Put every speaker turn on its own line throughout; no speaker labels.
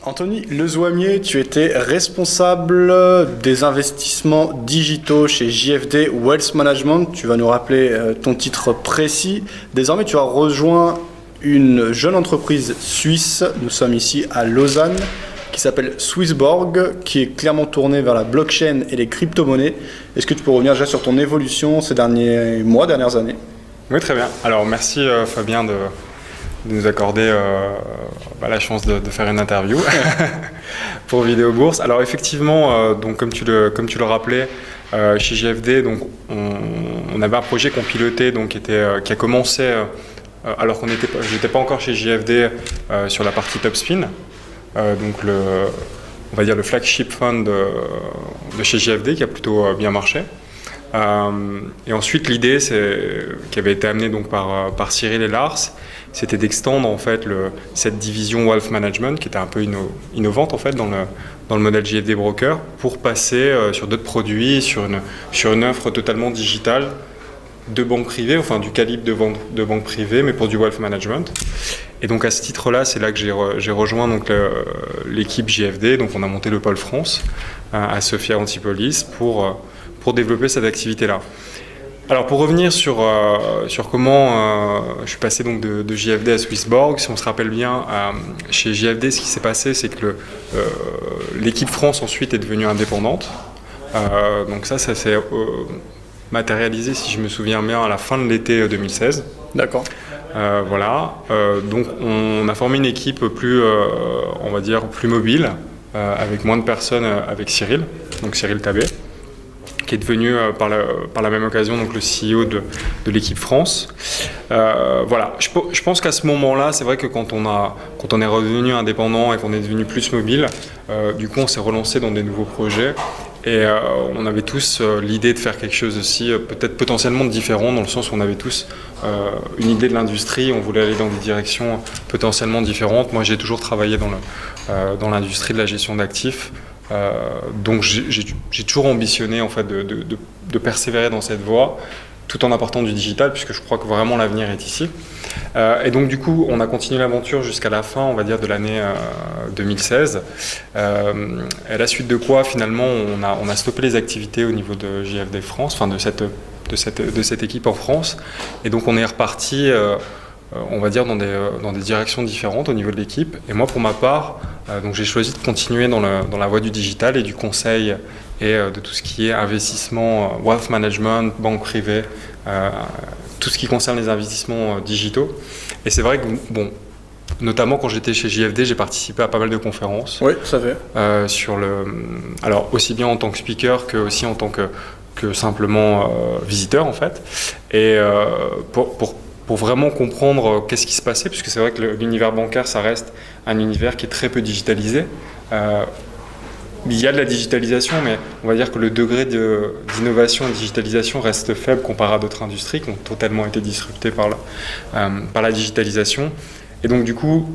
Anthony Lezoimier, tu étais responsable des investissements digitaux chez JFD Wealth Management. Tu vas nous rappeler ton titre précis. Désormais, tu as rejoint une jeune entreprise suisse. Nous sommes ici à Lausanne, qui s'appelle Swissborg, qui est clairement tournée vers la blockchain et les crypto-monnaies. Est-ce que tu peux revenir déjà sur ton évolution ces derniers mois, dernières années?
Oui, très bien. Alors, merci Fabien de nous accorder la chance de faire une interview pour Vidéo Bourse. Alors effectivement, donc comme tu le rappelais, chez JFD, donc on avait un projet qu'on pilotait, donc qui a commencé alors j'étais pas encore chez JFD sur la partie Topspin, donc on va dire le flagship fund de chez JFD qui a plutôt bien marché. Et ensuite, l'idée qui avait été amenée donc par Cyril et Lars, c'était d'extendre en fait cette division Wealth Management qui était un peu innovante en fait dans le modèle JFD Broker pour passer sur d'autres produits, sur une offre totalement digitale de banque privée, enfin du calibre de banque privée, mais pour du Wealth Management. Et donc à ce titre-là, c'est là que j'ai rejoint donc l'équipe JFD. Donc on a monté le pôle France à Sophia Antipolis pour développer cette activité-là. Alors pour revenir sur comment je suis passé donc de JFD à Swissborg, si on se rappelle bien, chez JFD, ce qui s'est passé, c'est que l'équipe France ensuite est devenue indépendante. Donc ça s'est matérialisé, si je me souviens bien, à la fin de l'été 2016.
D'accord.
Voilà. Donc on a formé une équipe plus, on va dire, plus mobile, avec moins de personnes, avec Cyril, donc Cyril Tabé, qui est devenu par la même occasion donc le CEO de l'équipe France. Voilà, je pense qu'à ce moment-là, c'est vrai que quand on est redevenu indépendant et qu'on est devenu plus mobile, du coup on s'est relancé dans des nouveaux projets et on avait tous l'idée de faire quelque chose aussi peut-être potentiellement différent, dans le sens où on avait tous une idée de l'industrie, on voulait aller dans des directions potentiellement différentes. Moi j'ai toujours travaillé dans l'industrie de la gestion d'actifs. Donc j'ai toujours ambitionné en fait de persévérer dans cette voie tout en apportant du digital, puisque je crois que vraiment l'avenir est ici. Et donc du coup on a continué l'aventure jusqu'à la fin, on va dire, de l'année 2016. Et à la suite de quoi finalement on a stoppé les activités au niveau de JFD France, enfin de cette équipe en France, et donc on est reparti on va dire dans des directions différentes au niveau de l'équipe. Et moi pour ma part, donc j'ai choisi de continuer dans la voie du digital et du conseil et de tout ce qui est investissement, wealth management, banque privée, tout ce qui concerne les investissements digitaux. Et c'est vrai que, bon, notamment quand j'étais chez JFD, j'ai participé à pas mal de conférences.
Oui, ça fait.
Alors aussi bien en tant que speaker que aussi en tant que simplement visiteur en fait. Et pour vraiment comprendre qu'est-ce qui se passait, puisque c'est vrai que l'univers bancaire, ça reste un univers qui est très peu digitalisé. Il y a de la digitalisation, mais on va dire que le degré d'innovation et de digitalisation reste faible comparé à d'autres industries qui ont totalement été disruptées par la digitalisation. Et donc du coup,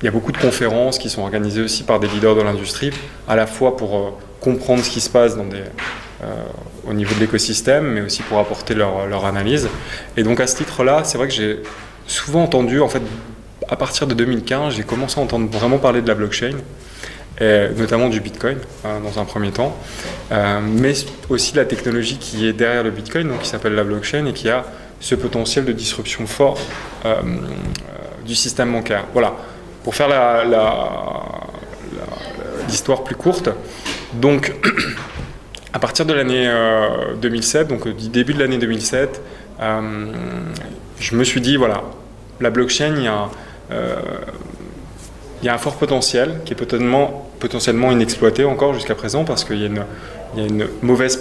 il y a beaucoup de conférences qui sont organisées aussi par des leaders de l'industrie, à la fois pour comprendre ce qui se passe au niveau de l'écosystème, mais aussi pour apporter leur analyse. Et donc à ce titre-là, c'est vrai que j'ai souvent entendu, en fait, à partir de 2015, j'ai commencé à entendre vraiment parler de la blockchain, et notamment du Bitcoin dans un premier temps, mais aussi la technologie qui est derrière le Bitcoin, donc qui s'appelle la blockchain et qui a ce potentiel de disruption fort du système bancaire. Voilà, pour faire l'histoire plus courte. Donc à partir de l'année 2007, donc du début de l'année 2007, je me suis dit, voilà, la blockchain, il y a un fort potentiel qui est potentiellement inexploité encore jusqu'à présent, parce qu'il y a une mauvaise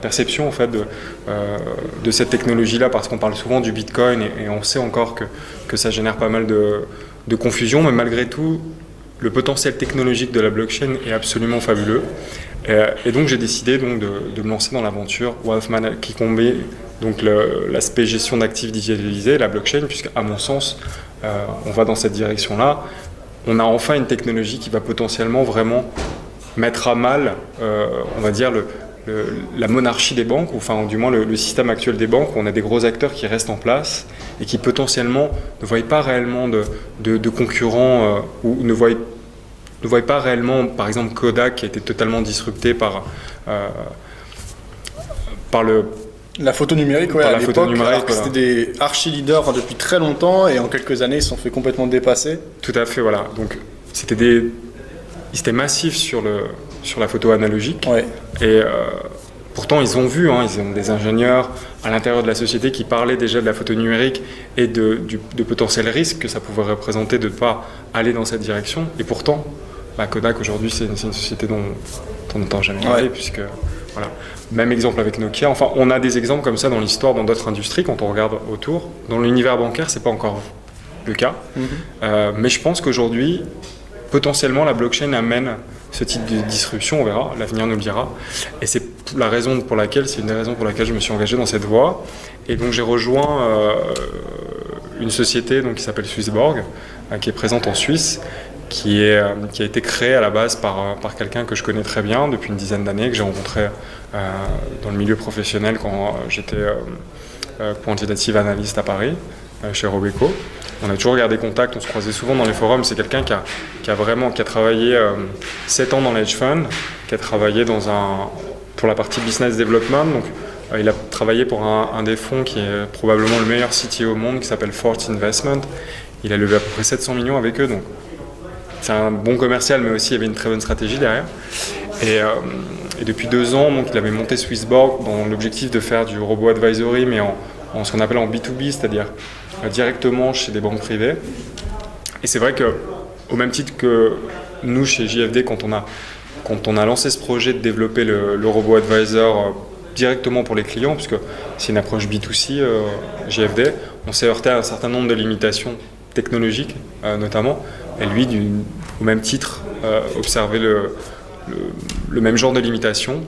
perception en fait de cette technologie-là, parce qu'on parle souvent du Bitcoin et on sait encore que ça génère pas mal de confusion, mais malgré tout, le potentiel technologique de la blockchain est absolument fabuleux. Et donc j'ai décidé donc de me lancer dans l'aventure Wealth Management qui combine donc l'aspect gestion d'actifs digitalisés et la blockchain, puisque à mon sens on va dans cette direction-là. On a enfin une technologie qui va potentiellement vraiment mettre à mal, on va dire, la monarchie des banques, ou enfin du moins le système actuel des banques, où on a des gros acteurs qui restent en place et qui potentiellement ne voient pas réellement de concurrents ou ne voient ne voyais pas réellement, par exemple, Kodak qui a été totalement disrupté par
la photo numérique, ouais,
par
à
la photo
l'époque,
numérique,
alors que
voilà.
c'était des archi-leaders depuis très longtemps et en quelques années, ils se sont fait complètement dépasser.
Tout à fait, voilà. Donc, ils étaient massifs sur la photo analogique.
Ouais.
Et pourtant, ils ont vu, ils ont des ingénieurs à l'intérieur de la société qui parlaient déjà de la photo numérique et de potentiels risques que ça pouvait représenter de ne pas aller dans cette direction. Et pourtant, Kodak, aujourd'hui, c'est une société dont on n'entend jamais parler, puisque... Voilà. Même exemple avec Nokia. Enfin, on a des exemples comme ça dans l'histoire, dans d'autres industries, quand on regarde autour. Dans l'univers bancaire, c'est pas encore le cas. Mais je pense qu'aujourd'hui, potentiellement, la blockchain amène ce type de disruption. On verra, l'avenir nous le dira. Et c'est une des raisons pour laquelle je me suis engagé dans cette voie. Et donc, j'ai rejoint une société qui s'appelle Swissborg, qui est présente en Suisse, qui a été créé à la base par quelqu'un que je connais très bien depuis une dizaine d'années, que j'ai rencontré dans le milieu professionnel quand j'étais quantitative analyst à Paris, chez Robeco. On a toujours gardé contact, on se croisait souvent dans les forums. C'est quelqu'un qui a travaillé 7 ans dans l'hedge fund, qui a travaillé pour la partie business development. Donc, il a travaillé pour un des fonds qui est probablement le meilleur CTO au monde, qui s'appelle Fort Investment. Il a levé à peu près 700 millions avec eux. Donc, c'est un bon commercial, mais aussi il y avait une très bonne stratégie derrière. Et depuis 2 ans, il avait monté Swissborg dans l'objectif de faire du robo-advisory, mais en ce qu'on appelle en B2B, c'est-à-dire directement chez des banques privées. Et c'est vrai qu'au même titre que nous, chez JFD, quand on a lancé ce projet de développer le robo-advisor directement pour les clients, puisque c'est une approche B2C, JFD, on s'est heurté à un certain nombre de limitations technologiques, notamment. Et lui, au même titre, observait le même genre de limitations.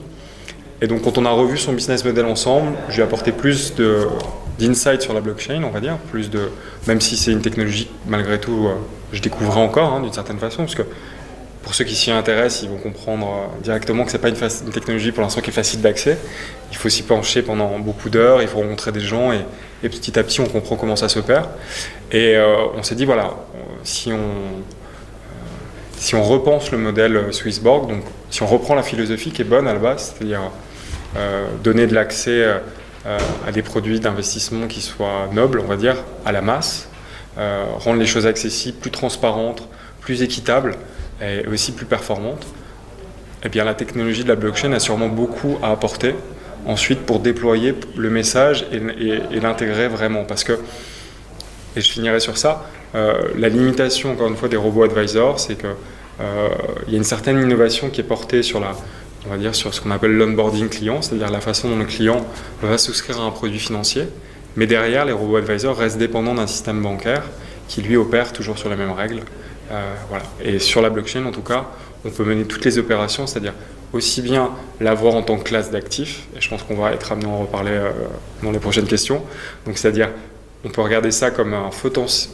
Et donc, quand on a revu son business model ensemble, je lui ai apporté plus d'insight sur la blockchain, on va dire, même si c'est une technologie, malgré tout, je découvrais encore, d'une certaine façon, parce que pour ceux qui s'y intéressent, ils vont comprendre directement que ce n'est pas une technologie pour l'instant qui est facile d'accès. Il faut s'y pencher pendant beaucoup d'heures, il faut rencontrer des gens, et petit à petit, on comprend comment ça s'opère. Et on s'est dit, voilà, si on repense le modèle Swissborg, donc si on reprend la philosophie qui est bonne à la base, c'est-à-dire donner de l'accès à des produits d'investissement qui soient nobles, on va dire, à la masse, rendre les choses accessibles, plus transparentes, plus équitables et aussi plus performantes, eh bien la technologie de la blockchain a sûrement beaucoup à apporter ensuite pour déployer le message et l'intégrer vraiment. Parce que, et je finirai sur ça, la limitation, encore une fois, des robo-advisors, c'est que il y a une certaine innovation qui est portée sur ce qu'on appelle l'onboarding client, c'est-à-dire la façon dont le client va souscrire à un produit financier, mais derrière, les robo-advisors restent dépendants d'un système bancaire qui, lui, opère toujours sur les mêmes règles. Voilà. Et sur la blockchain, en tout cas, on peut mener toutes les opérations, c'est-à-dire aussi bien l'avoir en tant que classe d'actifs, et je pense qu'on va être amené à en reparler dans les prochaines questions, donc c'est-à-dire on peut regarder ça comme un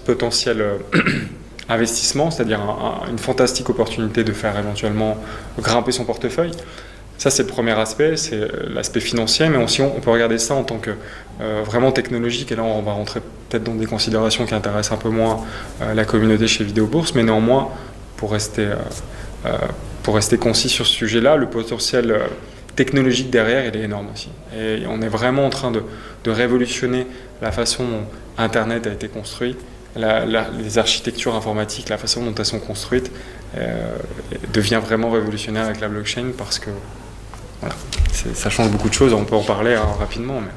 potentiel investissement, c'est-à-dire une fantastique opportunité de faire éventuellement grimper son portefeuille. Ça, c'est le premier aspect, c'est l'aspect financier, mais aussi on peut regarder ça en tant que vraiment technologique, et là on va rentrer peut-être dans des considérations qui intéressent un peu moins la communauté chez Vidéo Bourse, mais néanmoins, pour rester concis sur ce sujet-là, le potentiel technologique derrière, il est énorme aussi. Et on est vraiment en train de révolutionner la façon dont Internet a été construit, les architectures informatiques, la façon dont elles sont construites, devient vraiment révolutionnaire avec la blockchain parce que voilà, ça change beaucoup de choses, on peut en parler rapidement. Mais...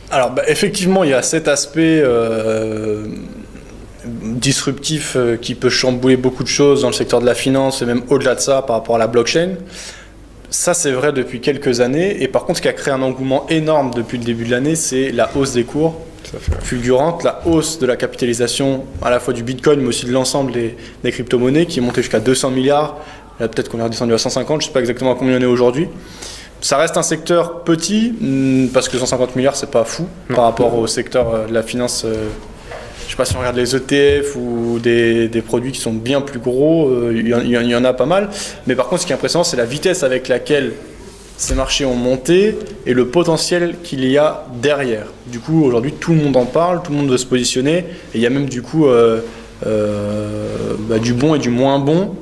Alors effectivement, il y a cet aspect disruptif qui peut chambouler beaucoup de choses dans le secteur de la finance et même au-delà de ça par rapport à la blockchain. Ça, c'est vrai depuis quelques années. Et par contre, ce qui a créé un engouement énorme depuis le début de l'année, c'est la hausse des cours fulgurante, la hausse de la capitalisation à la fois du Bitcoin, mais aussi de l'ensemble des crypto-monnaies qui est montée jusqu'à 200 milliards. Là, peut-être qu'on est redescendu à 150, je ne sais pas exactement à combien on est aujourd'hui. Ça reste un secteur petit, parce que 150 milliards, c'est pas fou par rapport au secteur de la finance. Je ne sais pas si on regarde les ETF ou des produits qui sont bien plus gros, il y en a pas mal. Mais par contre, ce qui est impressionnant, c'est la vitesse avec laquelle ces marchés ont monté et le potentiel qu'il y a derrière. Du coup, aujourd'hui, tout le monde en parle, tout le monde veut se positionner. Et il y a même du coup du bon et du moins bon.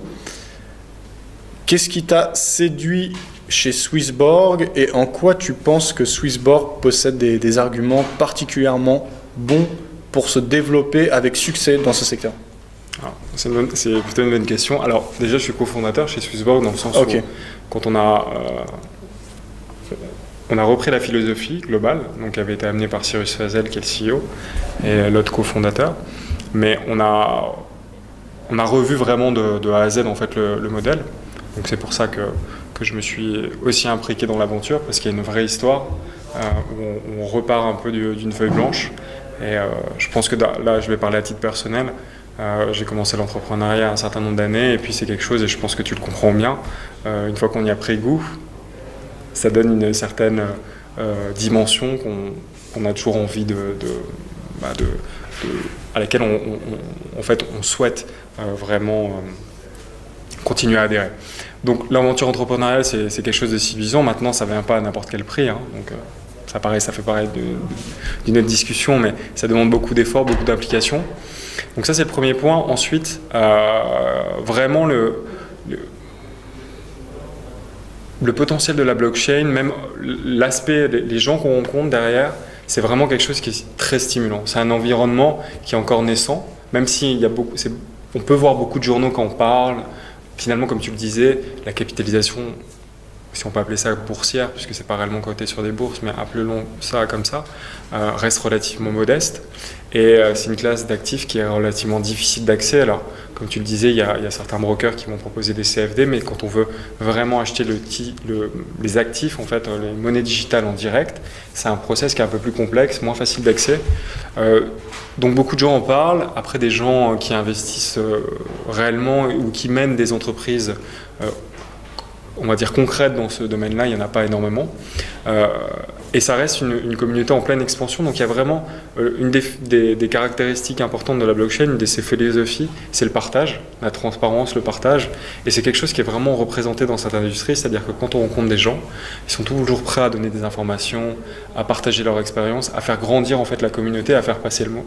Qu'est-ce qui t'a séduit chez Swissborg et en quoi tu penses que Swissborg possède des arguments particulièrement bons pour se développer avec succès dans ce secteur?
Alors, c'est plutôt une bonne question. Alors déjà, je suis cofondateur chez Swissborg dans le sens
Ok.
où quand on a repris la philosophie globale, donc qui avait été amenée par Cyrus Fazel, qui est le CEO, et l'autre cofondateur, mais on a revu vraiment de A à Z en fait le modèle. Donc c'est pour ça que je me suis aussi impliqué dans l'aventure, parce qu'il y a une vraie histoire où on repart un peu d'une feuille blanche. Et je pense que là, je vais parler à titre personnel. J'ai commencé l'entrepreneuriat un certain nombre d'années, et puis c'est quelque chose, et je pense que tu le comprends bien, une fois qu'on y a pris goût, ça donne une certaine dimension qu'on a toujours envie à laquelle en fait, on souhaite vraiment continuer à adhérer. Donc l'aventure entrepreneuriale, c'est quelque chose de séduisant. Maintenant, ça ne vient pas à n'importe quel prix, hein. Donc, ça fait pareil d'une autre discussion, mais ça demande beaucoup d'efforts, beaucoup d'implications. Donc ça, c'est le premier point. Ensuite, vraiment le potentiel de la blockchain, même l'aspect, les gens qu'on rencontre derrière, c'est vraiment quelque chose qui est très stimulant. C'est un environnement qui est encore naissant, même si on peut voir beaucoup de journaux quand on parle. Finalement, comme tu le disais, la capitalisation, si on peut appeler ça boursière, puisque c'est pas réellement coté sur des bourses, mais appelons ça comme ça, reste relativement modeste. Et c'est une classe d'actifs qui est relativement difficile d'accès. Alors, comme tu le disais, il y a certains brokers qui vont proposer des CFD, mais quand on veut vraiment acheter les actifs, en fait, les monnaies digitales en direct, c'est un process qui est un peu plus complexe, moins facile d'accès. Donc beaucoup de gens en parlent. Après, des gens qui investissent réellement ou qui mènent des entreprises on va dire concrètes dans ce domaine-là, il n'y en a pas énormément. Et ça reste une communauté en pleine expansion. Donc il y a vraiment une des caractéristiques importantes de la blockchain, une de ses philosophies, c'est le partage, la transparence, le partage. Et c'est quelque chose qui est vraiment représenté dans cette industrie, c'est-à-dire que quand on rencontre des gens, ils sont toujours prêts à donner des informations, à partager leur expérience, à faire grandir en fait la communauté, à faire passer le mot.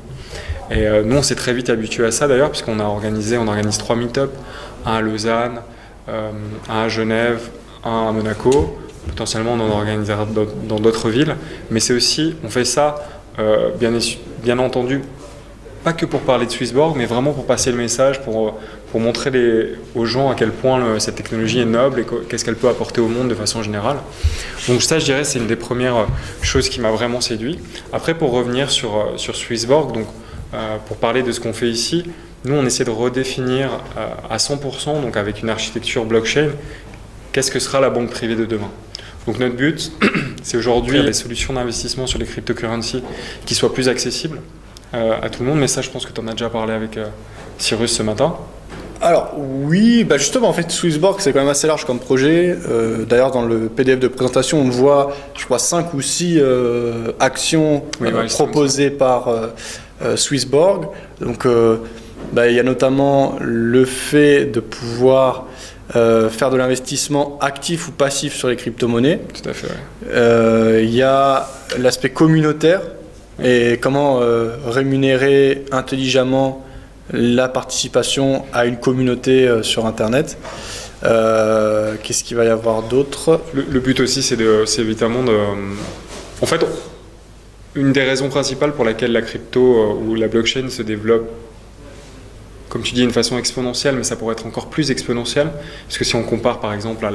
Et nous, on s'est très vite habitué à ça d'ailleurs, puisqu'on organise 3 meet-up, un à Lausanne, un à Genève, un à Monaco. Potentiellement, on en organisera dans d'autres villes. Mais c'est aussi, on fait ça, bien entendu, pas que pour parler de Swissborg, mais vraiment pour passer le message, pour montrer aux gens à quel point cette technologie est noble et qu'est-ce qu'elle peut apporter au monde de façon générale. Donc ça, je dirais, c'est une des premières choses qui m'a vraiment séduit. Après, pour revenir sur Swissborg, donc, pour parler de ce qu'on fait ici, nous, on essaie de redéfinir à 100%, donc avec une architecture blockchain, qu'est-ce que sera la banque privée de demain. Donc notre but, c'est aujourd'hui des solutions d'investissement sur les cryptocurrencies qui soient plus accessibles à tout le monde. Mais ça, je pense que tu en as déjà parlé avec Cyrus ce matin.
Alors oui, justement en fait Swissborg c'est quand même assez large comme projet. D'ailleurs dans le PDF de présentation on voit je crois 5 ou 6 actions proposées par Swissborg. Donc il y a notamment le fait de pouvoir faire de l'investissement actif ou passif sur les crypto-monnaies.
Tout à fait, ouais.
Il y a l'aspect communautaire et comment rémunérer intelligemment la participation à une communauté sur Internet. Qu'est-ce qu'il va y avoir d'autre ?
Le but aussi, c'est évidemment de... En fait, une des raisons principales pour laquelle la crypto ou la blockchain se développe, comme tu dis, d'une façon exponentielle, mais ça pourrait être encore plus exponentiel, parce que si on compare par exemple à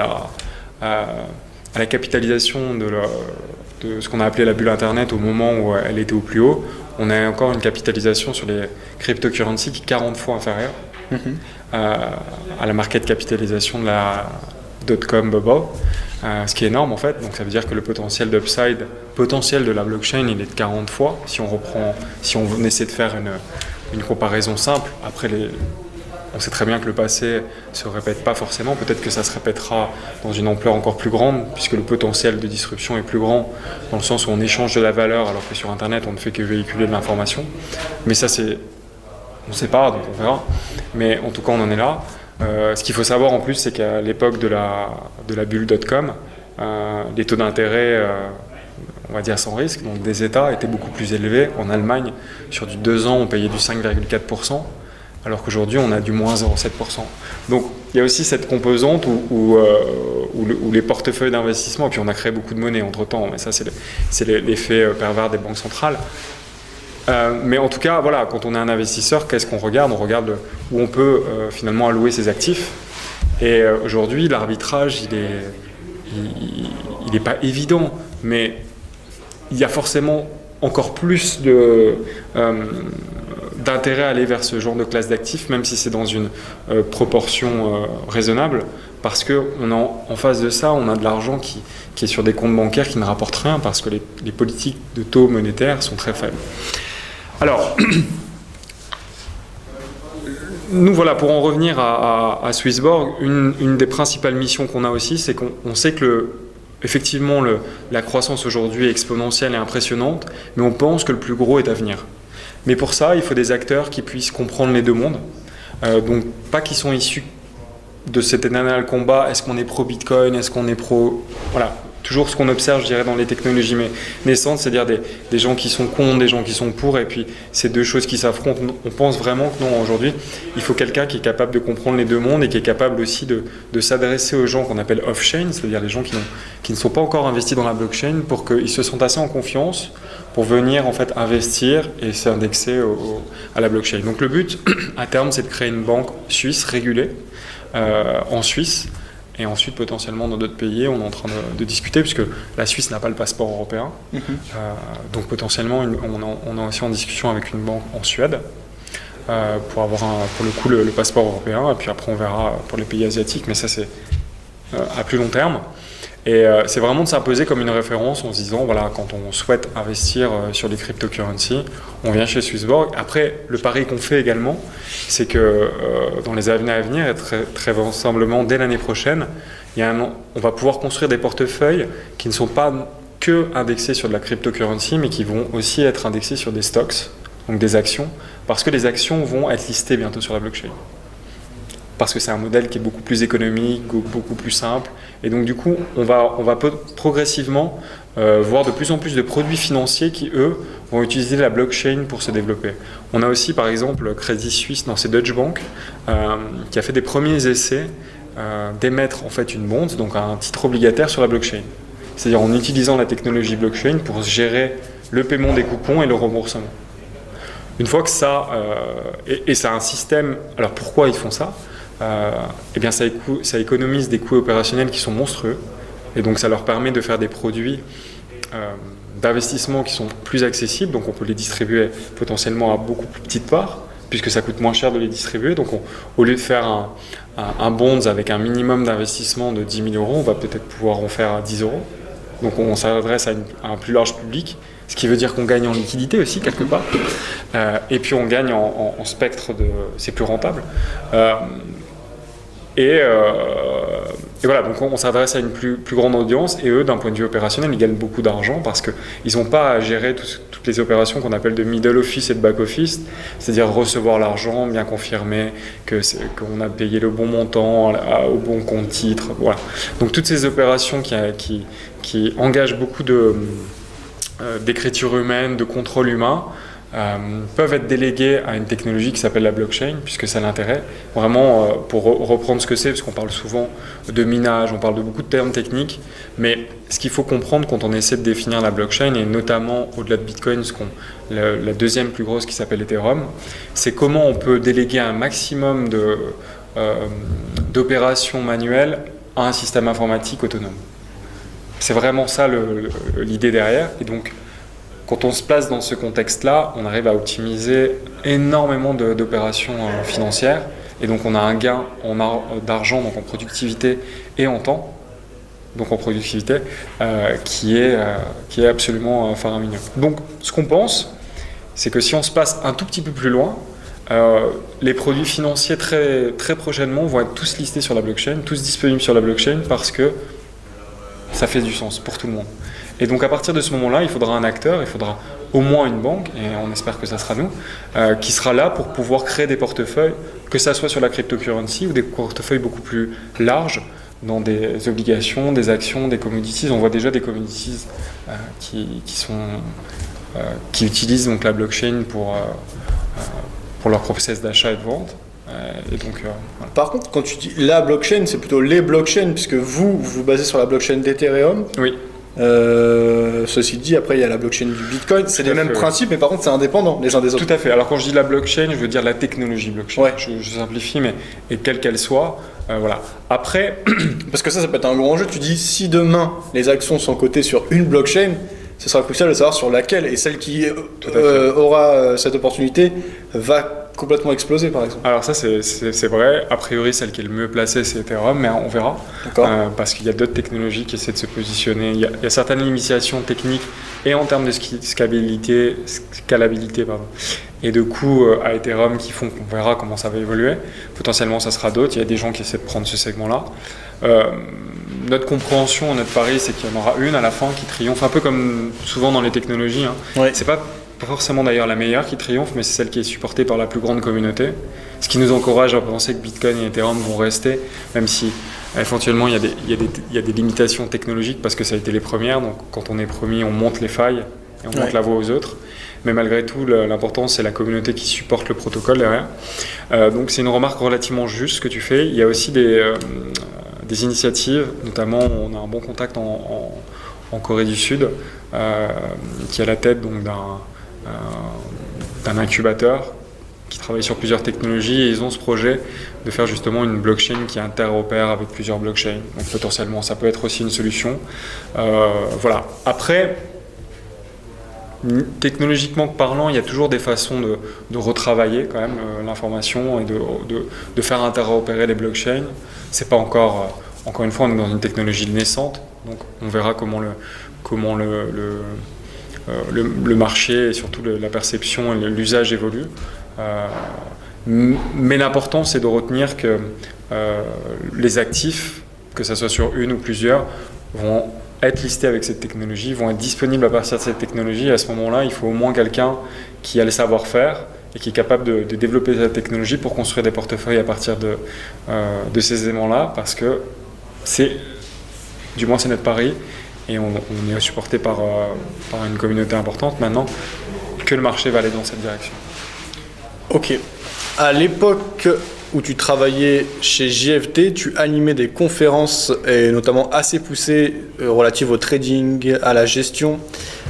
la capitalisation de ce qu'on a appelé la bulle Internet au moment où elle était au plus haut, on a encore une capitalisation sur les cryptocurrencies qui est 40 fois inférieure à la market capitalisation de la dot-com bubble, ce qui est énorme en fait. Donc ça veut dire que le potentiel d'upside, potentiel de la blockchain, il est de 40 fois. Si on essaie de faire une comparaison simple, après on sait très bien que le passé ne se répète pas forcément, peut-être que ça se répétera dans une ampleur encore plus grande, puisque le potentiel de disruption est plus grand, dans le sens où on échange de la valeur, alors que sur Internet, on ne fait que véhiculer de l'information. Mais ça, on ne sait pas, donc on verra. Mais en tout cas, on en est là. Ce qu'il faut savoir en plus, c'est qu'à l'époque de la bulle .com, les taux d'intérêt, on va dire sans risque, donc des États, étaient beaucoup plus élevés. En Allemagne, sur du 2 ans, on payait du 5,4%. alors qu'aujourd'hui on a du moins 0,7%. Donc il y a aussi cette composante où les portefeuilles d'investissement, et puis on a créé beaucoup de monnaie entre-temps, mais ça c'est l'effet pervers des banques centrales. Mais en tout cas, voilà, quand on est un investisseur, qu'est-ce qu'on regarde? On regarde où on peut finalement allouer ses actifs. Et aujourd'hui, l'arbitrage, il n'est pas évident, mais il y a forcément encore plus d'intérêt à aller vers ce genre de classe d'actifs, même si c'est dans une proportion raisonnable, parce qu'en face de ça, on a de l'argent qui est sur des comptes bancaires qui ne rapportent rien, parce que les politiques de taux monétaires sont très faibles. Alors, nous voilà, pour en revenir à Swissborg, une des principales missions qu'on a aussi, c'est qu'on sait que effectivement la croissance aujourd'hui est exponentielle et impressionnante, mais on pense que le plus gros est à venir. Mais pour ça, il faut des acteurs qui puissent comprendre les deux mondes, donc pas qui sont issus de cet éternel combat, est-ce qu'on est pro-Bitcoin, est-ce qu'on est pro... Voilà. Toujours ce qu'on observe, je dirais, dans les technologies naissantes, c'est-à-dire des gens qui sont contre, des gens qui sont pour, et puis ces deux choses qui s'affrontent. On pense vraiment que non, aujourd'hui, il faut quelqu'un qui est capable de comprendre les deux mondes et qui est capable aussi de s'adresser aux gens qu'on appelle off-chain, c'est-à-dire les gens qui ne sont pas encore investis dans la blockchain, pour qu'ils se sentent assez en confiance pour venir en fait investir et s'indexer à la blockchain. Donc le but, à terme, c'est de créer une banque suisse régulée en Suisse. Et ensuite, potentiellement, dans d'autres pays, on est en train de discuter, puisque la Suisse n'a pas le passeport européen. Donc, potentiellement, on est aussi en discussion avec une banque en Suède pour avoir, pour le coup, le passeport européen. Et puis après, on verra pour les pays asiatiques, mais ça, c'est à plus long terme. Et c'est vraiment de s'imposer comme une référence en se disant, voilà, quand on souhaite investir sur les cryptocurrencies, on vient chez Swissborg. Après, le pari qu'on fait également, c'est que dans les années à venir, et très vraisemblablement dès l'année prochaine, on va pouvoir construire des portefeuilles qui ne sont pas que indexés sur de la cryptocurrency, mais qui vont aussi être indexés sur des stocks, donc des actions, parce que les actions vont être listées bientôt sur la blockchain. Parce que c'est un modèle qui est beaucoup plus économique, beaucoup plus simple. Et donc du coup, on va progressivement voir de plus en plus de produits financiers qui, eux, vont utiliser la blockchain pour se développer. On a aussi, par exemple, Crédit Suisse, c'est Deutsche Bank, qui a fait des premiers essais d'émettre en fait une bond, donc un titre obligataire sur la blockchain. C'est-à-dire en utilisant la technologie blockchain pour gérer le paiement des coupons et le remboursement. Une fois que ça... et c'est un système... Alors pourquoi ils font ça ? Eh bien ça économise des coûts opérationnels qui sont monstrueux, et donc ça leur permet de faire des produits d'investissement qui sont plus accessibles, donc on peut les distribuer potentiellement à beaucoup plus petite part, puisque ça coûte moins cher de les distribuer. Donc au lieu de faire un bonds avec un minimum d'investissement de 10 000 euros, on va peut-être pouvoir en faire à 10 euros. Donc on s'adresse à un plus large public, ce qui veut dire qu'on gagne en liquidité aussi quelque part, et puis on gagne en spectre, c'est plus rentable. Et voilà, donc on s'adresse à une plus grande audience, et eux, d'un point de vue opérationnel, ils gagnent beaucoup d'argent parce qu'ils n'ont pas à gérer toutes les opérations qu'on appelle de middle office et de back office, c'est-à-dire recevoir l'argent, bien confirmer qu'on a payé le bon montant au bon compte titre. Voilà. Donc toutes ces opérations qui engagent beaucoup d'écriture humaine, de contrôle humain, peuvent être délégués à une technologie qui s'appelle la blockchain, puisque ça a l'intérêt. Vraiment, pour reprendre ce que c'est, parce qu'on parle souvent de minage, on parle de beaucoup de termes techniques, mais ce qu'il faut comprendre quand on essaie de définir la blockchain, et notamment au-delà de Bitcoin, la deuxième plus grosse qui s'appelle Ethereum, c'est comment on peut déléguer un maximum d'opérations manuelles à un système informatique autonome. C'est vraiment ça l'idée derrière, et donc quand on se place dans ce contexte-là, on arrive à optimiser énormément d'opérations financières, et donc on a un gain d'argent, donc en productivité et en temps, donc en productivité, qui est absolument faramineux. Donc ce qu'on pense, c'est que si on se place un tout petit peu plus loin, les produits financiers très, très prochainement vont être tous listés sur la blockchain, tous disponibles sur la blockchain, parce que ça fait du sens pour tout le monde. Et donc à partir de ce moment-là, il faudra un acteur, il faudra au moins une banque, et on espère que ça sera nous, qui sera là pour pouvoir créer des portefeuilles, que ça soit sur la cryptocurrency ou des portefeuilles beaucoup plus larges, dans des obligations, des actions, des commodities. On voit déjà des commodities qui utilisent donc la blockchain pour leur process d'achat et de vente. Et donc, voilà.
Par contre, quand tu dis la blockchain, c'est plutôt les blockchains, puisque vous vous basez sur la blockchain d'Ethereum.
Oui.
Ceci dit, après il y a la blockchain du Bitcoin, c'est les mêmes principes, mais par contre c'est indépendant les uns des autres.
Tout à fait. Alors quand je dis la blockchain, je veux dire la technologie blockchain.
Ouais.
Je simplifie, mais et quelle qu'elle soit, voilà. Après,
parce que ça peut être un gros enjeu. Tu dis si demain les actions sont cotées sur une blockchain, ce sera crucial de savoir sur laquelle, et celle qui aura cette opportunité va complètement exploser par exemple.
Alors ça c'est vrai, a priori celle qui est le mieux placée c'est Ethereum, mais on verra, parce qu'il y a d'autres technologies qui essaient de se positionner, il y a certaines limitations techniques et en termes de scalabilité et de coûts à Ethereum qui font qu'on verra comment ça va évoluer. Potentiellement ça sera d'autres, il y a des gens qui essaient de prendre ce segment-là. Notre compréhension, notre pari, c'est qu'il y en aura une à la fin qui triomphe, un peu comme souvent dans les technologies.
Ouais.
C'est pas forcément d'ailleurs la meilleure qui triomphe, mais c'est celle qui est supportée par la plus grande communauté. Ce qui nous encourage à penser que Bitcoin et Ethereum vont rester, même si éventuellement il y a des limitations technologiques parce que ça a été les premières. Donc quand on est premier, on monte les failles et on monte la voie aux autres. Mais malgré tout, l'important c'est la communauté qui supporte le protocole derrière. Donc c'est une remarque relativement juste ce que tu fais. Il y a aussi des initiatives, notamment on a un bon contact en Corée du Sud, qui est à la tête donc d'un incubateur qui travaille sur plusieurs technologies, et ils ont ce projet de faire justement une blockchain qui interopère avec plusieurs blockchains. Donc potentiellement ça peut être aussi une solution. Voilà. Après, technologiquement parlant, il y a toujours des façons de retravailler quand même l'information et de faire interopérer les blockchains. C'est pas encore une fois, on est dans une technologie naissante, donc on verra comment le marché et surtout la perception et l'usage évoluent. Mais l'important, c'est de retenir que les actifs, que ce soit sur une ou plusieurs, vont être listés avec cette technologie, vont être disponibles à partir de cette technologie. Et à ce moment-là, il faut au moins quelqu'un qui a le savoir-faire et qui est capable de développer cette technologie pour construire des portefeuilles à partir de ces éléments-là, parce que du moins c'est notre pari, et on est supporté par une communauté importante maintenant, que le marché va aller dans cette direction.
Ok. À l'époque où tu travaillais chez JFD, tu animais des conférences, et notamment assez poussées, relatives au trading, à la gestion.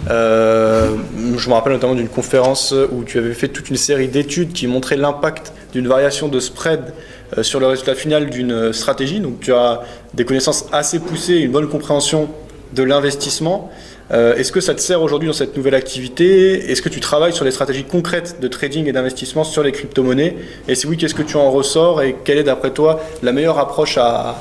Je me rappelle notamment d'une conférence où tu avais fait toute une série d'études qui montraient l'impact d'une variation de spread sur le résultat final d'une stratégie. Donc tu as des connaissances assez poussées, une bonne compréhension de l'investissement. Est-ce que ça te sert aujourd'hui dans cette nouvelle activité? Est-ce que tu travailles sur des stratégies concrètes de trading et d'investissement sur les crypto-monnaies? Et si oui, qu'est-ce que tu en ressors, et quelle est d'après toi la meilleure approche à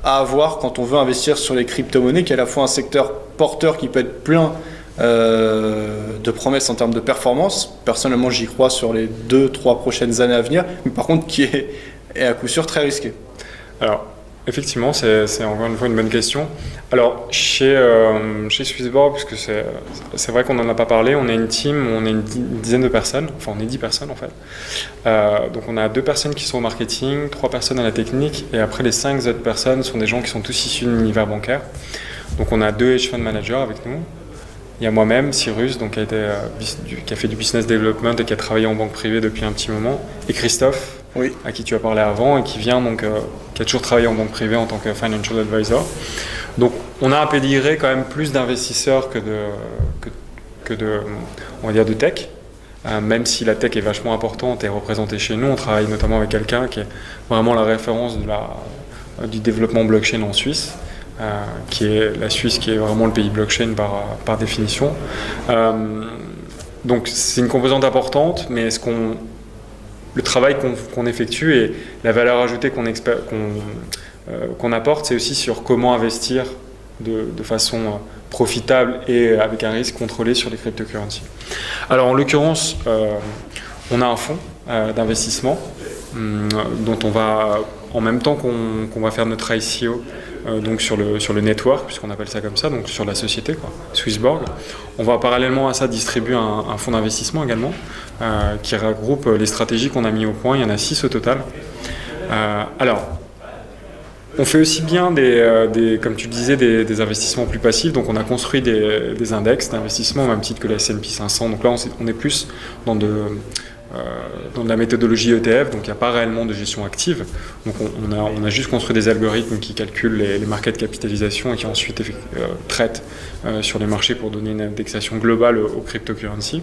avoir quand on veut investir sur les crypto-monnaies, qui est à la fois un secteur porteur qui peut être plein de promesses en termes de performance? Personnellement, j'y crois sur les 2-3 prochaines années à venir, mais par contre qui est à coup sûr très risqué.
Alors, effectivement, c'est encore une fois une bonne question. Alors, chez Swissborg, puisque c'est vrai qu'on n'en a pas parlé, on est une team, on est une dizaine de personnes, enfin on est 10 personnes en fait. Donc on a 2 personnes qui sont au marketing, 3 personnes à la technique, et après les 5 autres personnes sont des gens qui sont tous issus de l'univers bancaire. Donc on a 2 hedge fund managers avec nous. Il y a moi-même, Cyrus, donc, qui a fait du business development et qui a travaillé en banque privée depuis un petit moment, et Christophe, oui, à qui tu as parlé avant, et qui vient donc qui a toujours travaillé en banque privée en tant que financial advisor. Donc on a un pédigré quand même plus d'investisseurs que de on va dire de tech, même si la tech est vachement importante et représentée chez nous. On travaille notamment avec quelqu'un qui est vraiment la référence du développement blockchain en Suisse, qui est la Suisse, qui est vraiment le pays blockchain par définition. Donc c'est une composante importante, mais le travail qu'on effectue et la valeur ajoutée qu'on apporte, c'est aussi sur comment investir de façon profitable et avec un risque contrôlé sur les cryptocurrencies. Alors en l'occurrence, on a un fonds d'investissement dont on va, en même temps qu'on va faire notre ICO, donc sur le network, puisqu'on appelle ça comme ça, donc sur la société, Swissborg. On va parallèlement à ça distribuer un fonds d'investissement également, qui regroupe les stratégies qu'on a mis au point. Il y en a 6 au total. Alors, on fait aussi bien comme tu le disais, des investissements plus passifs. Donc on a construit des index d'investissement au même titre que la S&P 500. Donc là, on est plus dans dans la méthodologie ETF, donc il n'y a pas réellement de gestion active. Donc on a juste construit des algorithmes qui calculent les market capitalisation et qui ensuite traitent sur les marchés pour donner une indexation globale aux cryptocurrencies.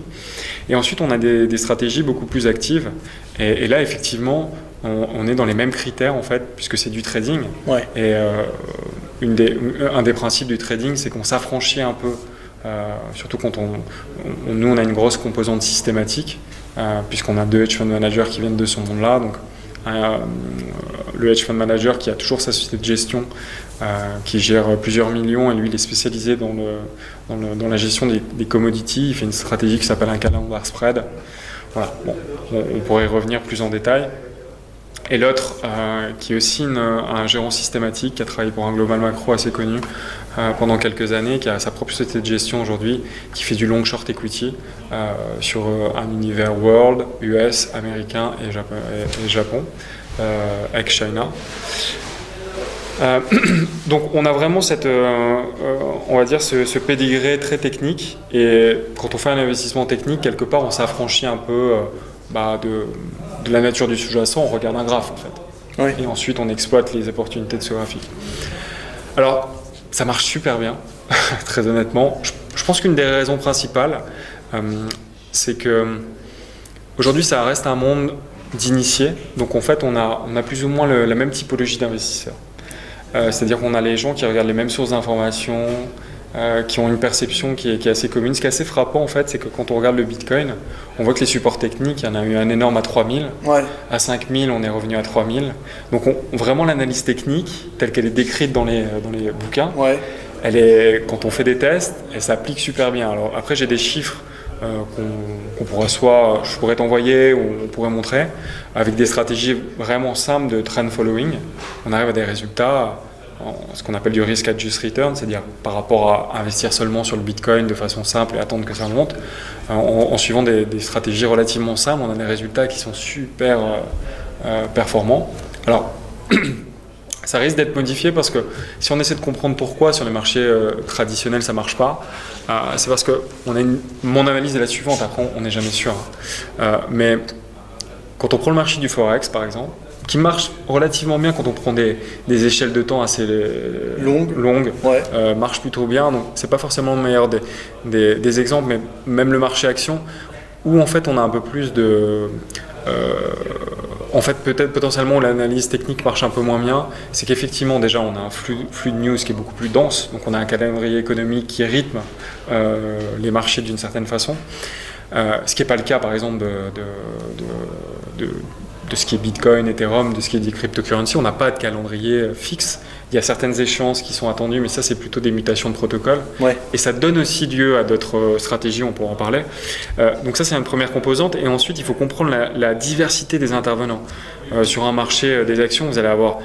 Et ensuite, on a des stratégies beaucoup plus actives. Et là, effectivement, on est dans les mêmes critères, en fait, puisque c'est du trading.
Ouais.
Et un des principes du trading, c'est qu'on s'affranchit un peu, surtout quand nous, on a une grosse composante systématique, puisqu'on a 2 hedge fund managers qui viennent de ce monde-là. Donc, le hedge fund manager qui a toujours sa société de gestion, qui gère plusieurs millions, et lui, il est spécialisé dans la gestion des commodities. Il fait une stratégie qui s'appelle un calendar spread. Voilà. Bon, on pourrait y revenir plus en détail. Et l'autre, qui est aussi un gérant systématique, qui a travaillé pour un global macro assez connu pendant quelques années, qui a sa propre société de gestion aujourd'hui, qui fait du long short equity sur un univers world, US, américain et Japon, ex-China. Donc on a vraiment on va dire ce pédigré très technique, et quand on fait un investissement technique, quelque part on s'affranchit un peu de la nature du sous-jacent, on regarde un graphe en fait.
Oui.
Et ensuite on exploite les opportunités de ce graphique. Alors ça marche super bien, très honnêtement. Je pense qu'une des raisons principales, c'est que aujourd'hui ça reste un monde d'initiés, donc en fait on a plus ou moins la même typologie d'investisseurs. C'est-à-dire qu'on a les gens qui regardent les mêmes sources d'informations, qui ont une perception qui est assez commune. Ce qui est assez frappant, en fait, c'est que quand on regarde le Bitcoin, on voit que les supports techniques, il y en a eu un énorme à 3000,
Ouais.
à 5000, on est revenu à 3000. Donc vraiment l'analyse technique, telle qu'elle est décrite dans les bouquins,
Ouais.
quand on fait des tests, elle s'applique super bien. Alors après, j'ai des chiffres qu'on pourrait je pourrais t'envoyer ou on pourrait montrer, avec des stratégies vraiment simples de trend following. On arrive à des résultats, ce qu'on appelle du risk adjusted return, c'est-à-dire par rapport à investir seulement sur le Bitcoin de façon simple et attendre que ça monte. En suivant des stratégies relativement simples, on a des résultats qui sont super performants. Alors, ça risque d'être modifié parce que si on essaie de comprendre pourquoi sur les marchés traditionnels ça ne marche pas, c'est parce que mon analyse est la suivante, après on n'est jamais sûr. Mais quand on prend le marché du Forex par exemple, qui marche relativement bien quand on prend des échelles de temps assez longues,
Ouais.
marche plutôt bien, donc c'est pas forcément le meilleur des exemples, mais même le marché action, où en fait on a un peu plus de... en fait, peut-être potentiellement l'analyse technique marche un peu moins bien, c'est qu'effectivement déjà on a un flux de news qui est beaucoup plus dense, donc on a un calendrier économique qui rythme les marchés d'une certaine façon, ce qui n'est pas le cas par exemple de ce qui est Bitcoin, Ethereum, de ce qui est des cryptocurrencies. On n'a pas de calendrier fixe. Il y a certaines échéances qui sont attendues, mais ça c'est plutôt des mutations de protocole.
Ouais.
Et ça donne aussi lieu à d'autres stratégies, on pourra en parler. Donc ça c'est une première composante. Et ensuite il faut comprendre la diversité des intervenants. Sur un marché des actions, vous allez avoir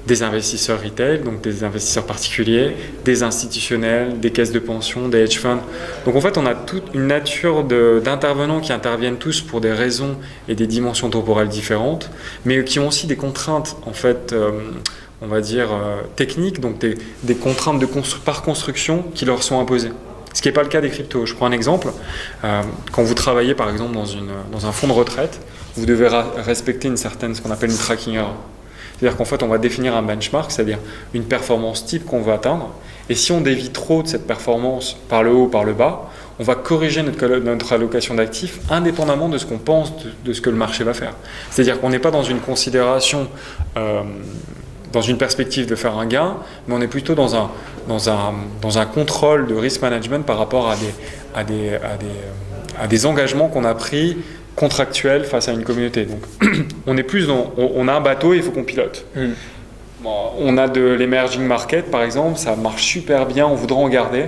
des investisseurs retail, donc des investisseurs particuliers, des institutionnels, des caisses de pension, des hedge funds. Donc en fait on a toute une nature d'intervenants qui interviennent tous pour des raisons et des dimensions temporelles différentes, mais qui ont aussi des contraintes en fait... on va dire, techniques, donc des contraintes par construction qui leur sont imposées. Ce qui n'est pas le cas des cryptos. Je prends un exemple. Quand vous travaillez, par exemple, dans un fonds de retraite, vous devez respecter ce qu'on appelle une tracking error. C'est-à-dire qu'en fait, on va définir un benchmark, c'est-à-dire une performance type qu'on veut atteindre. Et si on dévie trop de cette performance par le haut ou par le bas, on va corriger notre allocation d'actifs indépendamment de ce qu'on pense de ce que le marché va faire. C'est-à-dire qu'on n'est pas dans une considération... dans une perspective de faire un gain, mais on est plutôt dans un contrôle de risk management par rapport à des engagements qu'on a pris contractuels face à une communauté. Donc, on est plus on a un bateau et il faut qu'on pilote. Bon, on a de l'emerging market, par exemple, ça marche super bien, on voudrait en garder,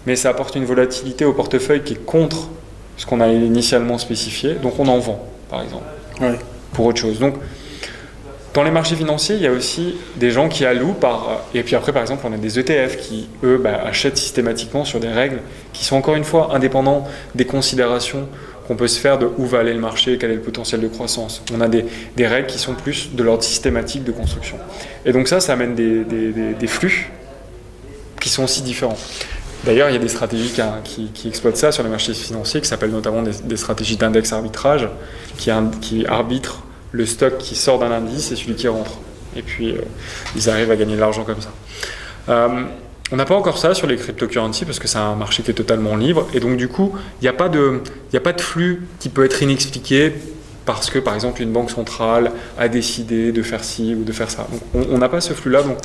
mais ça apporte une volatilité au portefeuille qui est contre ce qu'on a initialement spécifié, donc on en vend, par exemple, pour autre chose. Donc, dans les marchés financiers, il y a aussi des gens qui allouent et puis après, par exemple, on a des ETF qui, eux, achètent systématiquement sur des règles qui sont encore une fois indépendants des considérations qu'on peut se faire de où va aller le marché, quel est le potentiel de croissance. On a des règles qui sont plus de l'ordre systématique de construction. Et donc ça amène des flux qui sont aussi différents. D'ailleurs, il y a des stratégies qui exploitent ça sur les marchés financiers, qui s'appellent notamment des stratégies d'index arbitrage, qui arbitrent le stock qui sort d'un indice et celui qui rentre. Et puis, ils arrivent à gagner de l'argent comme ça. On n'a pas encore ça sur les cryptocurrencies parce que c'est un marché qui est totalement libre. Et donc, du coup, il n'y a pas de flux qui peut être inexpliqué parce que, par exemple, une banque centrale a décidé de faire ci ou de faire ça. Donc, on n'a pas ce flux-là. Donc,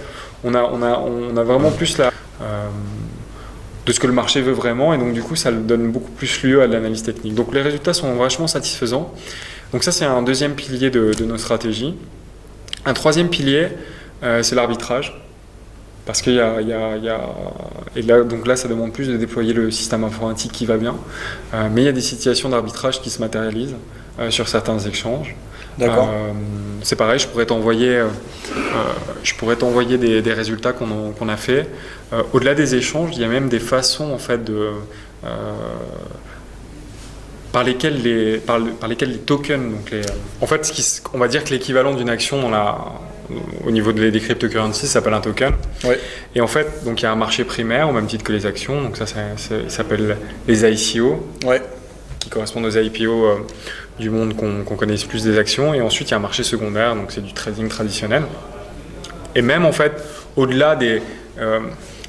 on a vraiment plus de ce que le marché veut vraiment, et donc du coup ça donne beaucoup plus lieu à l'analyse technique. Donc les résultats sont vachement satisfaisants. Donc ça c'est un deuxième pilier de nos stratégies. Un troisième pilier, c'est l'arbitrage. Parce qu'il y a et là, donc là ça demande plus de déployer le système informatique qui va bien, mais il y a des situations d'arbitrage qui se matérialisent sur certains échanges.
D'accord.
C'est pareil, je pourrais t'envoyer des résultats qu'on a fait. Au-delà des échanges, il y a même des façons en fait par lesquelles les tokens, donc en fait, on va dire que l'équivalent d'une action au niveau des cryptocurrencies, ça s'appelle un token.
Ouais.
Et en fait, donc il y a un marché primaire au même titre que les actions. Donc ça s'appelle les ICO.
Ouais.
Qui correspondent aux IPO du monde qu'on connaisse plus des actions. Et ensuite, il y a un marché secondaire, donc c'est du trading traditionnel. Et même, en fait, au-delà des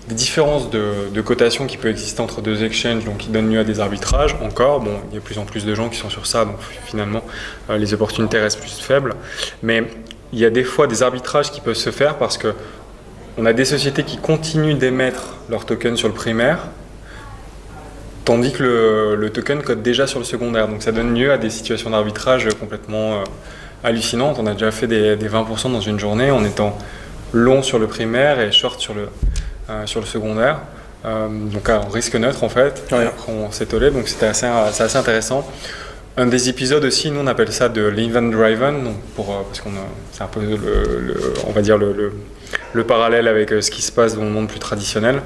différences de cotation qui peuvent exister entre deux exchanges, donc qui donnent lieu à des arbitrages, encore, bon, il y a de plus en plus de gens qui sont sur ça, donc finalement, les opportunités restent plus faibles. Mais il y a des fois des arbitrages qui peuvent se faire parce que on a des sociétés qui continuent d'émettre leurs tokens sur le primaire, tandis que le token code déjà sur le secondaire. Donc ça donne lieu à des situations d'arbitrage complètement hallucinantes. On a déjà fait des 20% dans une journée en étant long sur le primaire et short sur le secondaire. Donc en risque neutre en fait.
Ouais.
Après on s'étolait, donc c'est assez intéressant. Un des épisodes aussi, nous on appelle ça de l'event driven, donc parce qu'on c'est un peu on va dire le parallèle avec ce qui se passe dans le monde plus traditionnel.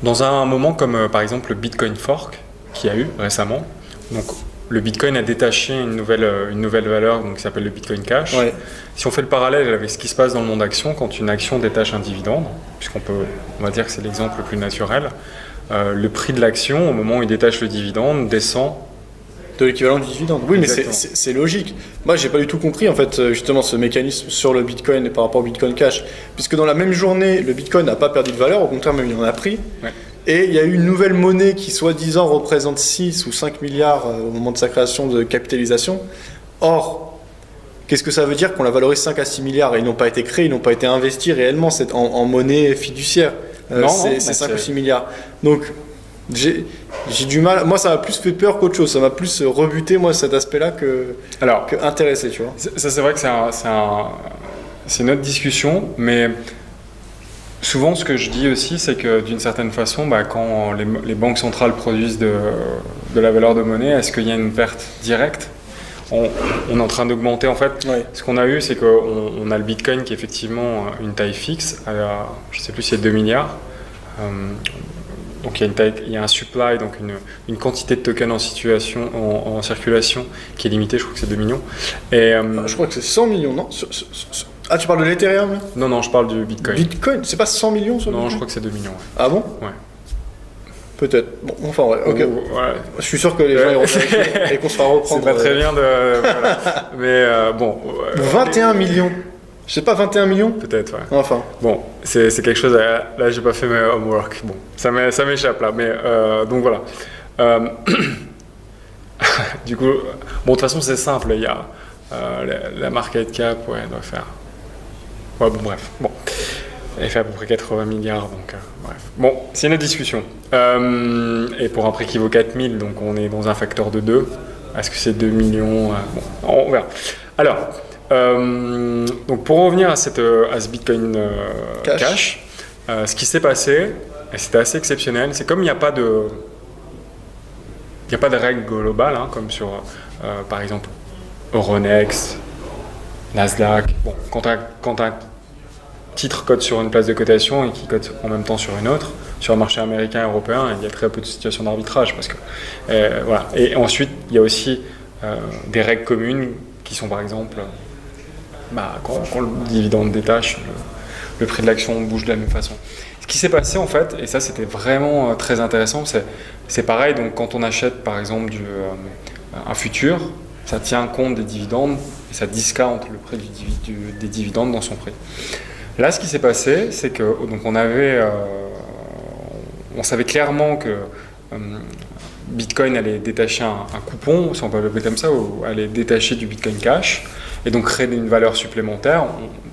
Dans un moment comme par exemple le Bitcoin Fork qu'il y a eu récemment, donc le Bitcoin a détaché une nouvelle valeur donc, qui s'appelle le Bitcoin Cash.
Ouais.
Si on fait le parallèle avec ce qui se passe dans le monde action, quand une action détache un dividende, on va dire que c'est l'exemple le plus naturel, le prix de l'action au moment où il détache le dividende descend.
De l'équivalent du dividende. Oui,
Exactement.
mais c'est logique. Moi, j'ai pas du tout compris en fait justement ce mécanisme sur le Bitcoin et par rapport au Bitcoin Cash, puisque dans la même journée, le Bitcoin n'a pas perdu de valeur, au contraire, même il en a pris.
Ouais.
Et il y a eu une nouvelle monnaie qui, soi-disant, représente 6 ou 5 milliards au moment de sa création de capitalisation. Or, qu'est-ce que ça veut dire qu'on la valorise 5 à 6 milliards et ils n'ont pas été créés, ils n'ont pas été investis réellement en monnaie fiduciaire. C'est 5 ou 6 milliards. Donc, j'ai du mal. Moi, ça m'a plus fait peur qu'autre chose. Ça m'a plus rebuté, moi, cet aspect-là que intéressé, tu vois.
Ça, c'est vrai que c'est une autre discussion, mais souvent, ce que je dis aussi, c'est que d'une certaine façon, quand les banques centrales produisent de la valeur de monnaie, est-ce qu'il y a une perte directe ? On est en train d'augmenter, en fait.
Ouais.
Ce qu'on a eu, c'est qu'on a le Bitcoin qui est effectivement une taille fixe, je ne sais plus si c'est 2 milliards. Donc il y a un supply, donc une quantité de tokens en circulation qui est limitée, je crois que c'est 2 millions. Et,
Je crois que c'est 100 millions, non ? Ah, tu parles de l'Ethereum là ?
Non, je parle du Bitcoin.
Bitcoin, c'est pas 100 millions sur le
Non,
Bitcoin ?
je crois que c'est 2 millions. Ouais.
Ah bon ?
Ouais.
Peut-être. Bon, enfin, ouais, ok.
Ouais.
Je suis sûr que les gens iront vérifier et qu'on se fera reprendre.
C'est pas très bien de. Voilà. Mais bon.
21 millions. Je sais pas, 21 millions ?
Peut-être, ouais.
Enfin.
Bon, c'est quelque chose. Là, j'ai pas fait mes homework. Bon, ça m'échappe là. Mais donc voilà. Du coup, bon, de toute façon, c'est simple. Il y a la market cap, ouais, elle doit faire. Ouais, bon, bref. Bon. Elle fait à peu près 80 milliards, donc bref. Bon, c'est une autre discussion. Et pour un prix qui vaut 4000, donc on est dans un facteur de 2. Est-ce que c'est 2 millions Bon, on verra. Alors, donc pour revenir à ce Bitcoin Cash, ce qui s'est passé, et c'était assez exceptionnel, c'est comme il n'y a pas de règle globale, hein, comme sur, par exemple, Euronext, Nasdaq. Bon, quand un titre cote sur une place de cotation et qui cote en même temps sur une autre, sur le marché américain et européen, il y a très peu de situations d'arbitrage. Parce que, voilà. Et ensuite, il y a aussi des règles communes qui sont par exemple, quand le dividende détache le prix de l'action bouge de la même façon. Ce qui s'est passé en fait, et ça c'était vraiment très intéressant, c'est pareil, donc quand on achète par exemple un futur, ça tient compte des dividendes et ça discount le prix des dividendes dans son prix. Là, ce qui s'est passé, c'est que donc on savait clairement que Bitcoin allait détacher un coupon, si on peut l'appeler comme ça, ou allait détacher du Bitcoin Cash et donc créer une valeur supplémentaire.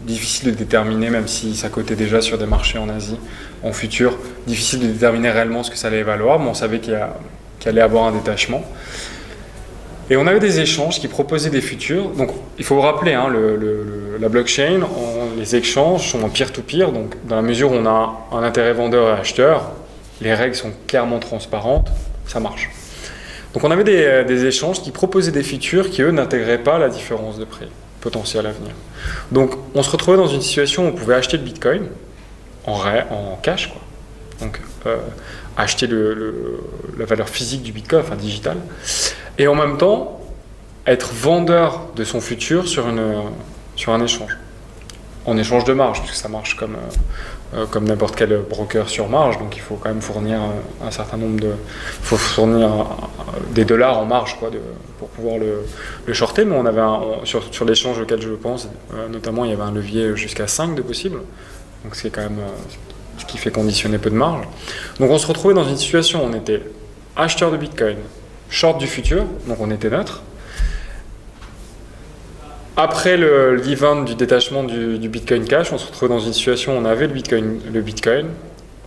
Difficile de déterminer, même si ça cotait déjà sur des marchés en Asie en futur, difficile de déterminer réellement ce que ça allait valoir, mais on savait qu'il allait avoir un détachement. Et on avait des échanges qui proposaient des futurs. Donc, il faut vous rappeler, hein, la blockchain, les échanges sont en peer-to-peer. Donc, dans la mesure où on a un intérêt vendeur et acheteur, les règles sont clairement transparentes, ça marche. Donc, on avait des échanges qui proposaient des futurs qui, eux, n'intégraient pas la différence de prix potentielle à venir. Donc, on se retrouvait dans une situation où on pouvait acheter le Bitcoin en cash, quoi. Donc, acheter la valeur physique du Bitcoin, enfin digitale, et en même temps être vendeur de son futur sur un échange, en échange de marge, puisque ça marche comme n'importe quel broker sur marge, donc il faut quand même fournir un certain nombre des dollars en marge, quoi, pour pouvoir le shorter, mais on avait sur l'échange auquel je pense, notamment il y avait un levier jusqu'à 5 de possible, donc c'est quand même ce qui fait conditionner peu de marge. Donc on se retrouvait dans une situation où on était acheteur de Bitcoin, short du futur, donc on était neutre. Après l'event du détachement du Bitcoin Cash, on se retrouvait dans une situation où on avait le Bitcoin,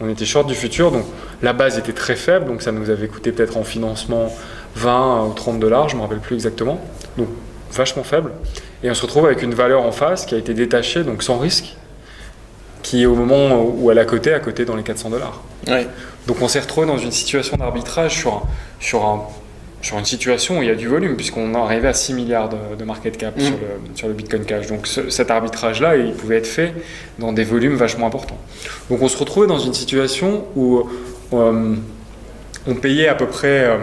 on était short du futur, donc la base était très faible, donc ça nous avait coûté peut-être en financement 20 ou 30 dollars, je ne me rappelle plus exactement, donc vachement faible. Et on se retrouve avec une valeur en face qui a été détachée, donc sans risque, qui au moment où elle a coté dans les 400 dollars.
Ouais.
Donc on s'est retrouvé dans une situation d'arbitrage sur une situation où il y a du volume, puisqu'on est arrivé à 6 milliards de market cap sur le Bitcoin Cash. Donc cet arbitrage-là, il pouvait être fait dans des volumes vachement importants. Donc on se retrouvait dans une situation où on payait à peu près...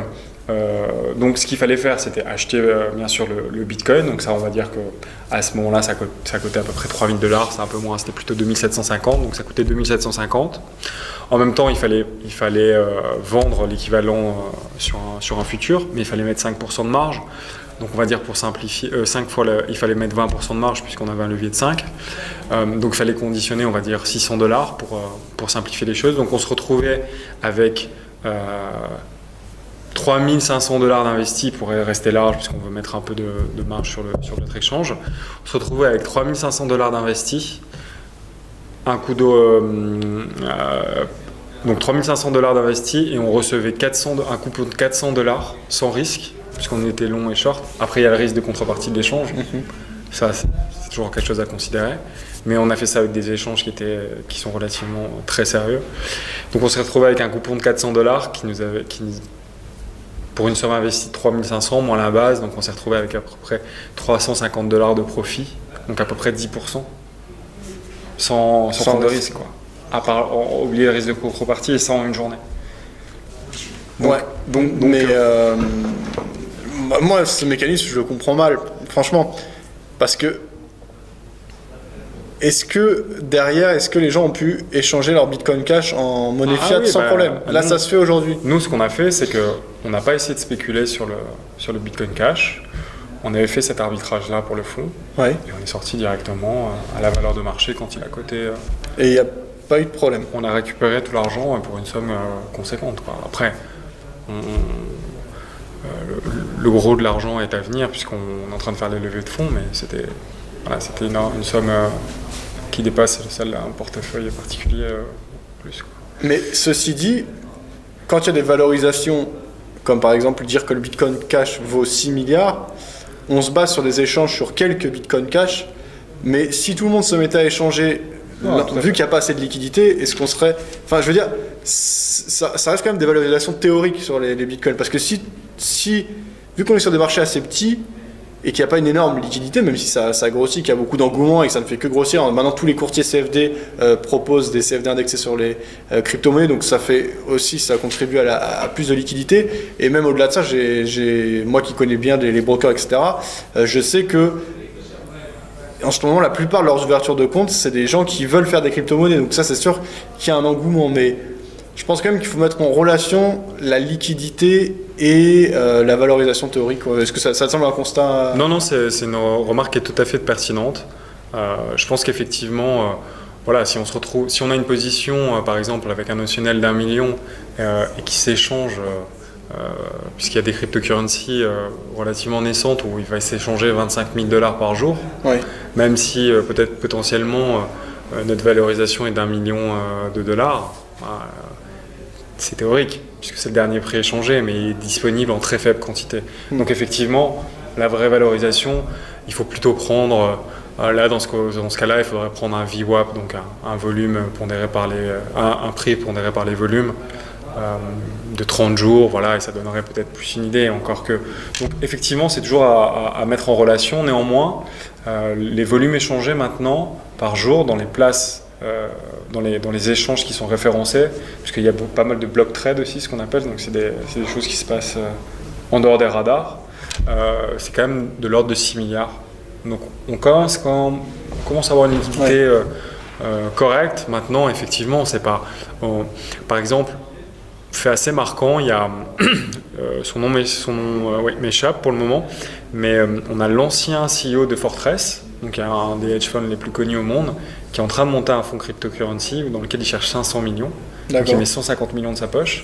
donc ce qu'il fallait faire, c'était acheter bien sûr le Bitcoin. Donc ça, on va dire qu'à ce moment-là, ça coûtait à peu près 3000 dollars, c'est un peu moins, c'était plutôt 2750, donc ça coûtait 2750. En même temps, il fallait vendre l'équivalent sur un futur, mais il fallait mettre 5% de marge. Donc on va dire pour simplifier, 5 fois, il fallait mettre 20% de marge puisqu'on avait un levier de 5. Donc il fallait conditionner, on va dire 600 dollars pour simplifier les choses. Donc on se retrouvait avec 3500 dollars d'investis pour rester large, puisqu'on veut mettre un peu de marge sur notre échange. On se retrouvait avec 3500 dollars d'investis, un coup donc 3500 dollars d'investis, et on recevait un coupon de 400 dollars sans risque, puisqu'on était long et short. Après, il y a le risque de contrepartie de l'échange. Ça, c'est toujours quelque chose à considérer. Mais on a fait ça avec des échanges qui sont relativement très sérieux. Donc on s'est retrouvé avec un coupon de 400 dollars pour une somme investie de 3500 moins la base, donc on s'est retrouvé avec à peu près 350 dollars de profit, donc à peu près 10%, sans prendre de risque, quoi. À part oublier le risque de contrepartie et ça en une journée.
Moi, ce mécanisme, je le comprends mal, franchement, parce que est-ce que les gens ont pu échanger leur Bitcoin Cash en monnaie fiat sans problème? Là, ça se fait aujourd'hui.
Nous, ce qu'on a fait, c'est qu'on n'a pas essayé de spéculer sur le Bitcoin Cash. On avait fait cet arbitrage-là pour le fond.
Ouais.
Et on est sorti directement à la valeur de marché quand il a coté.
Et il n'y a pas eu de problème.
On a récupéré tout l'argent pour une somme conséquente, quoi. Après, le gros de l'argent est à venir puisqu'on est en train de faire des levées de fonds, mais c'était une somme qui dépasse celle d'un portefeuille particulier plus, quoi.
Mais ceci dit, quand il y a des valorisations, comme par exemple dire que le Bitcoin Cash vaut 6 milliards, on se base sur des échanges sur quelques Bitcoin Cash, mais si tout le monde se mettait à échanger, vu qu'il n'y a pas assez de liquidité, est-ce qu'on serait... Enfin, je veux dire, ça reste quand même des valorisations théoriques sur les Bitcoins, parce que vu qu'on est sur des marchés assez petits, et qu'il n'y a pas une énorme liquidité, même si ça grossit, qu'il y a beaucoup d'engouement et que ça ne fait que grossir. Maintenant, tous les courtiers CFD proposent des CFD indexés sur les crypto-monnaies, donc ça contribue à plus de liquidité. Et même au-delà de ça, moi qui connais bien les brokers, etc., je sais que en ce moment, la plupart de leurs ouvertures de compte, c'est des gens qui veulent faire des crypto-monnaies. Donc ça, c'est sûr qu'il y a un engouement. Mais je pense quand même qu'il faut mettre en relation la liquidité et la valorisation théorique. Est-ce que ça te semble un constat?
Non, c'est une remarque qui est tout à fait pertinente. Je pense qu'effectivement, voilà, si on a une position, par exemple, avec un notionnel d'1 million et qui s'échange, puisqu'il y a des cryptocurrencies relativement naissantes où il va s'échanger 25 000 $ par jour,
Ouais.
même si peut-être potentiellement notre valorisation est d'1 million de dollars, c'est théorique, puisque c'est le dernier prix échangé, mais il est disponible en très faible quantité. Donc effectivement, la vraie valorisation, il faut plutôt prendre, là dans ce cas-là, il faudrait prendre un VWAP, donc un volume pondéré par un prix pondéré par les volumes de 30 jours, voilà, et ça donnerait peut-être plus une idée. Encore que, donc effectivement, c'est toujours à mettre en relation. Néanmoins, les volumes échangés maintenant par jour dans les places, dans les échanges qui sont référencés, puisqu'il y a pas mal de block trade aussi, ce qu'on appelle, donc c'est des choses qui se passent en dehors des radars, c'est quand même de l'ordre de 6 milliards. Donc on commence à avoir une liquidité correcte. Maintenant, effectivement, c'est pas... par exemple, fait assez marquant, il y a son nom m'échappe pour le moment, mais on a l'ancien CEO de Fortress, donc un des hedge funds les plus connus au monde, qui est en train de monter un fonds cryptocurrency dans lequel il cherche 500 millions, donc il met 150 millions de sa poche.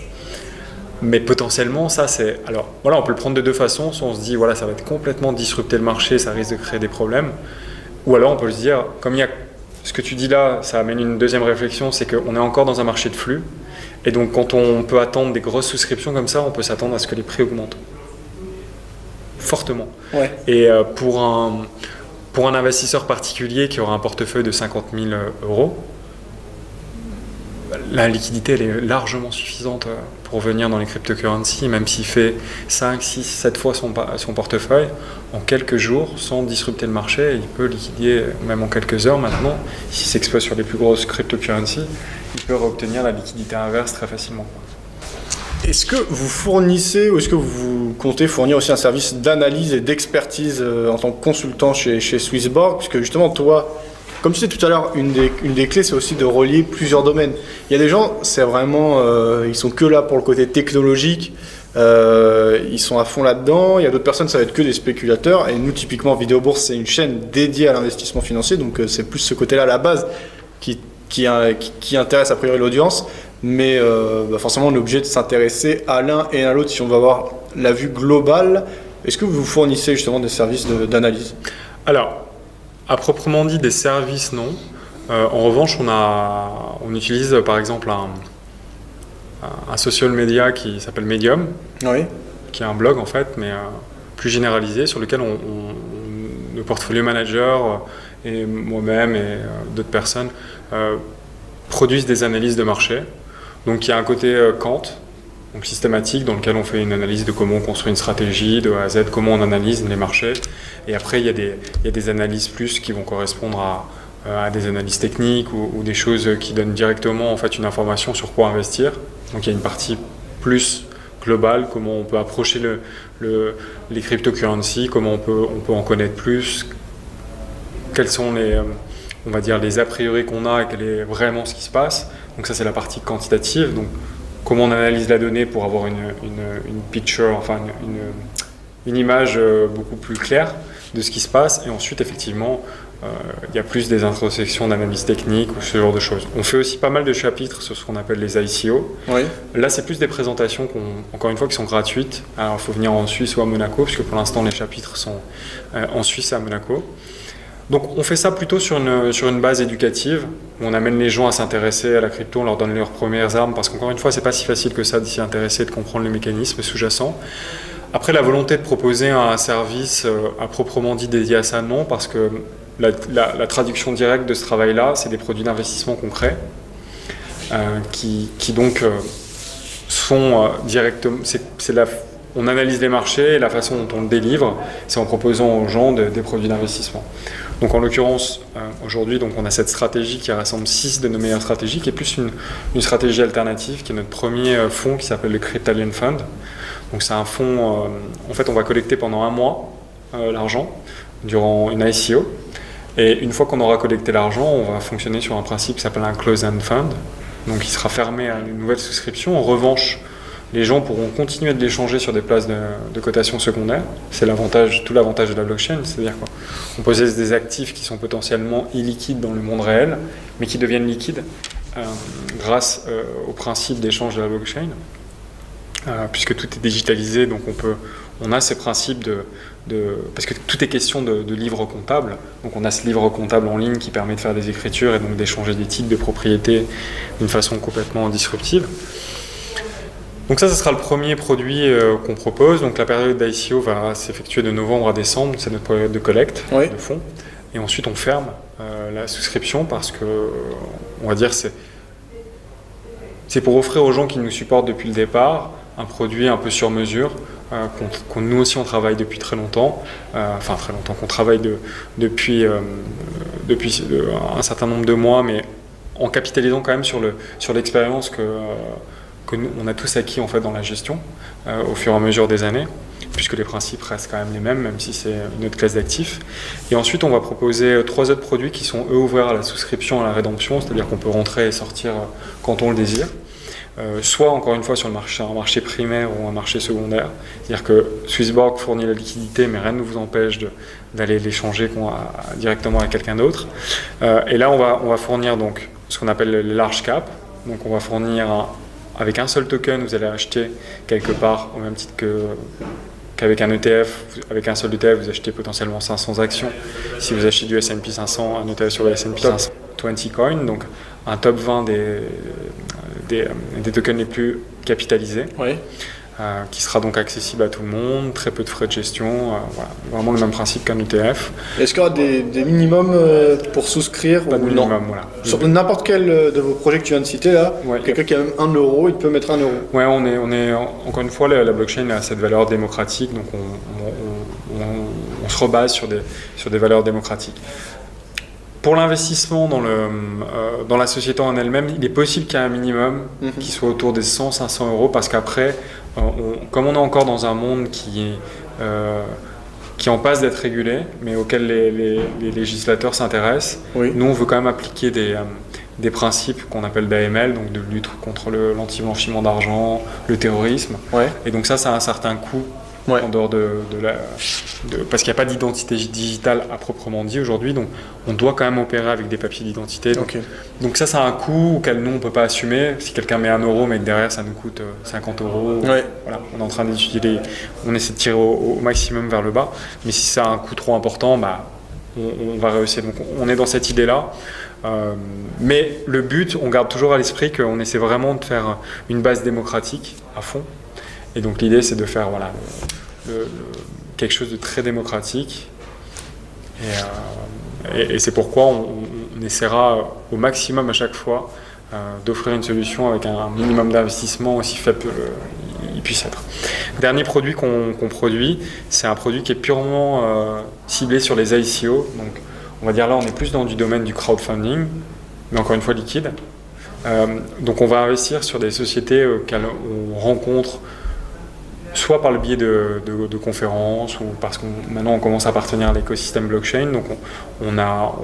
Mais potentiellement, ça c'est... Alors voilà, on peut le prendre de deux façons. Soit on se dit, voilà, ça va être complètement disrupter le marché, ça risque de créer des problèmes. Ou alors on peut se dire, comme il y a ce que tu dis là, ça amène une deuxième réflexion, c'est qu'on est encore dans un marché de flux. Et donc quand on peut attendre des grosses souscriptions comme ça, on peut s'attendre à ce que les prix augmentent. Fortement.
Ouais.
Et pour un investisseur particulier qui aura un portefeuille de 50 000 €, la liquidité elle est largement suffisante pour venir dans les cryptocurrencies, même s'il fait 5, 6, 7 fois son portefeuille, en quelques jours, sans disrupter le marché, il peut liquider même en quelques heures maintenant. S'il s'expose sur les plus grosses cryptocurrencies, il peut obtenir la liquidité inverse très facilement.
Est-ce que vous fournissez ou est-ce que vous comptez fournir aussi un service d'analyse et d'expertise en tant que consultant chez Swissborg? Puisque justement, toi, comme tu disais tout à l'heure, une des clés, c'est aussi de relier plusieurs domaines. Il y a des gens, c'est vraiment, ils sont que là pour le côté technologique, ils sont à fond là-dedans. Il y a d'autres personnes, ça va être que des spéculateurs. Et nous, typiquement, Vidéo Bourse, c'est une chaîne dédiée à l'investissement financier, donc c'est plus ce côté-là à la base qui intéresse a priori l'audience. Mais forcément, on est obligé de s'intéresser à l'un et à l'autre si on va avoir la vue globale. Est-ce que vous fournissez justement des services d'analyse?
Alors, à proprement dit, des services, non. En revanche, on utilise par exemple un social media qui s'appelle Medium,
Oui.
qui est un blog en fait, mais plus généralisé, sur lequel le portfolio manager et moi-même et d'autres personnes produisent des analyses de marché. Donc il y a un côté quant, donc systématique, dans lequel on fait une analyse de comment on construit une stratégie de A à Z, comment on analyse les marchés. Et après, il y a des analyses plus qui vont correspondre à des analyses techniques ou des choses qui donnent directement en fait, une information sur quoi investir. Donc il y a une partie plus globale, comment on peut approcher les cryptocurrencies, comment on peut en connaître plus, quels sont on va dire, les a priori qu'on a et quel est vraiment ce qui se passe. Donc ça, c'est la partie quantitative. Donc comment on analyse la donnée pour avoir une picture, enfin une image beaucoup plus claire de ce qui se passe. Et ensuite, effectivement, il y a plus des introsections d'analyse technique ou ce genre de choses. On fait aussi pas mal de chapitres sur ce qu'on appelle les ICO.
Oui.
Là, c'est plus des présentations, encore une fois, qui sont gratuites. Alors, il faut venir en Suisse ou à Monaco, puisque pour l'instant, les chapitres sont en Suisse et à Monaco. Donc, on fait ça plutôt sur une base éducative, où on amène les gens à s'intéresser à la crypto, on leur donne leurs premières armes, parce qu'encore une fois, c'est pas si facile que ça de s'y intéresser, de comprendre les mécanismes sous-jacents. Après, la volonté de proposer un service à proprement dit dédié à ça, non, parce que la traduction directe de ce travail-là, c'est des produits d'investissement concrets qui donc sont directement... On analyse les marchés et la façon dont on le délivre, c'est en proposant aux gens des produits d'investissement. Donc en l'occurrence, aujourd'hui, donc on a cette stratégie qui rassemble 6 de nos meilleures stratégies, qui est plus une stratégie alternative, qui est notre premier fonds qui s'appelle le Cryptalian Fund. Donc c'est un fonds, en fait on va collecter pendant 1 mois l'argent durant une ICO. Et une fois qu'on aura collecté l'argent, on va fonctionner sur un principe qui s'appelle un close-end fund, donc il sera fermé à une nouvelle souscription. En revanche, les gens pourront continuer de l'échanger sur des places de cotation secondaire. C'est tout l'avantage de la blockchain, c'est-à-dire qu'on possède des actifs qui sont potentiellement illiquides dans le monde réel, mais qui deviennent liquides grâce au principe d'échange de la blockchain, puisque tout est digitalisé, donc on a ces principes parce que tout est question de livre comptable, donc on a ce livre comptable en ligne qui permet de faire des écritures et donc d'échanger des titres de propriété d'une façon complètement disruptive. Donc ça, ce sera le premier produit qu'on propose. Donc la période d'ICO va s'effectuer de novembre à décembre, c'est notre période de collecte de fonds. Et ensuite, on ferme la souscription parce que, on va dire, c'est pour offrir aux gens qui nous supportent depuis le départ un produit un peu sur mesure, nous aussi on travaille depuis très longtemps, qu'on travaille depuis un certain nombre de mois, mais en capitalisant quand même sur l'expérience que nous, on a tous acquis en fait dans la gestion au fur et à mesure des années, puisque les principes restent quand même les mêmes, même si c'est une autre classe d'actifs. Et ensuite, on va proposer 3 autres produits qui sont eux ouverts à la souscription et à la rédemption, c'est-à-dire qu'on peut rentrer et sortir quand on le désire. Soit encore une fois sur un marché primaire ou un marché secondaire, c'est-à-dire que Swissborg fournit la liquidité, mais rien ne vous empêche d'aller l'échanger directement avec quelqu'un d'autre. Et là, on va fournir donc ce qu'on appelle les large cap. Donc, on va fournir avec un seul token, vous allez acheter quelque part, au même titre qu'avec un ETF. Avec un seul ETF, vous achetez potentiellement 500 actions. Si vous achetez du S&P 500, un ETF sur le S&P 500, 20 coins, donc un top 20 des tokens les plus capitalisés, qui sera donc accessible à tout le monde, très peu de frais de gestion, vraiment le même principe qu'un ETF.
Est-ce qu'il y aura des minimums pour souscrire?
Pas de minimum, voilà.
Sur n'importe quel de vos projets que tu viens de citer, là, quelqu'un qui a même 1 euro, il peut mettre 1 euro.
Ouais, on est encore une fois, la blockchain a cette valeur démocratique, donc on se rebase sur des valeurs démocratiques. Pour l'investissement dans la société en elle-même, il est possible qu'il y ait un minimum qui soit autour des 100-500 euros, parce qu'après, comme on est encore dans un monde qui en passe d'être régulé, mais auquel les législateurs s'intéressent, nous on veut quand même appliquer des principes qu'on appelle d'AML, donc de lutte contre l'anti-blanchiment d'argent, le terrorisme. Et donc ça a un certain coût. En dehors parce qu'il n'y a pas d'identité digitale à proprement dit aujourd'hui, donc on doit quand même opérer avec des papiers d'identité. Donc ça a un coût auquel nous on ne peut pas assumer. Si quelqu'un met 1 euro, mais que derrière ça nous coûte 50 euros, voilà, on est en train d'étudier on essaie de tirer au maximum vers le bas. Mais si ça a un coût trop important, on va réussir. Donc on est dans cette idée-là. Mais le but, on garde toujours à l'esprit qu'on essaie vraiment de faire une base démocratique à fond. Et donc l'idée, c'est de faire quelque chose de très démocratique. Et c'est pourquoi on essaiera au maximum à chaque fois d'offrir une solution avec un minimum d'investissement aussi faible qu'il puisse être. Dernier produit qu'on produit, c'est un produit qui est purement ciblé sur les ICO. Donc on va dire là, on est plus dans du domaine du crowdfunding, mais encore une fois liquide. Donc on va investir sur des sociétés auxquelles on rencontre soit par le biais de conférences, ou parce que maintenant on commence à appartenir à l'écosystème blockchain, donc on a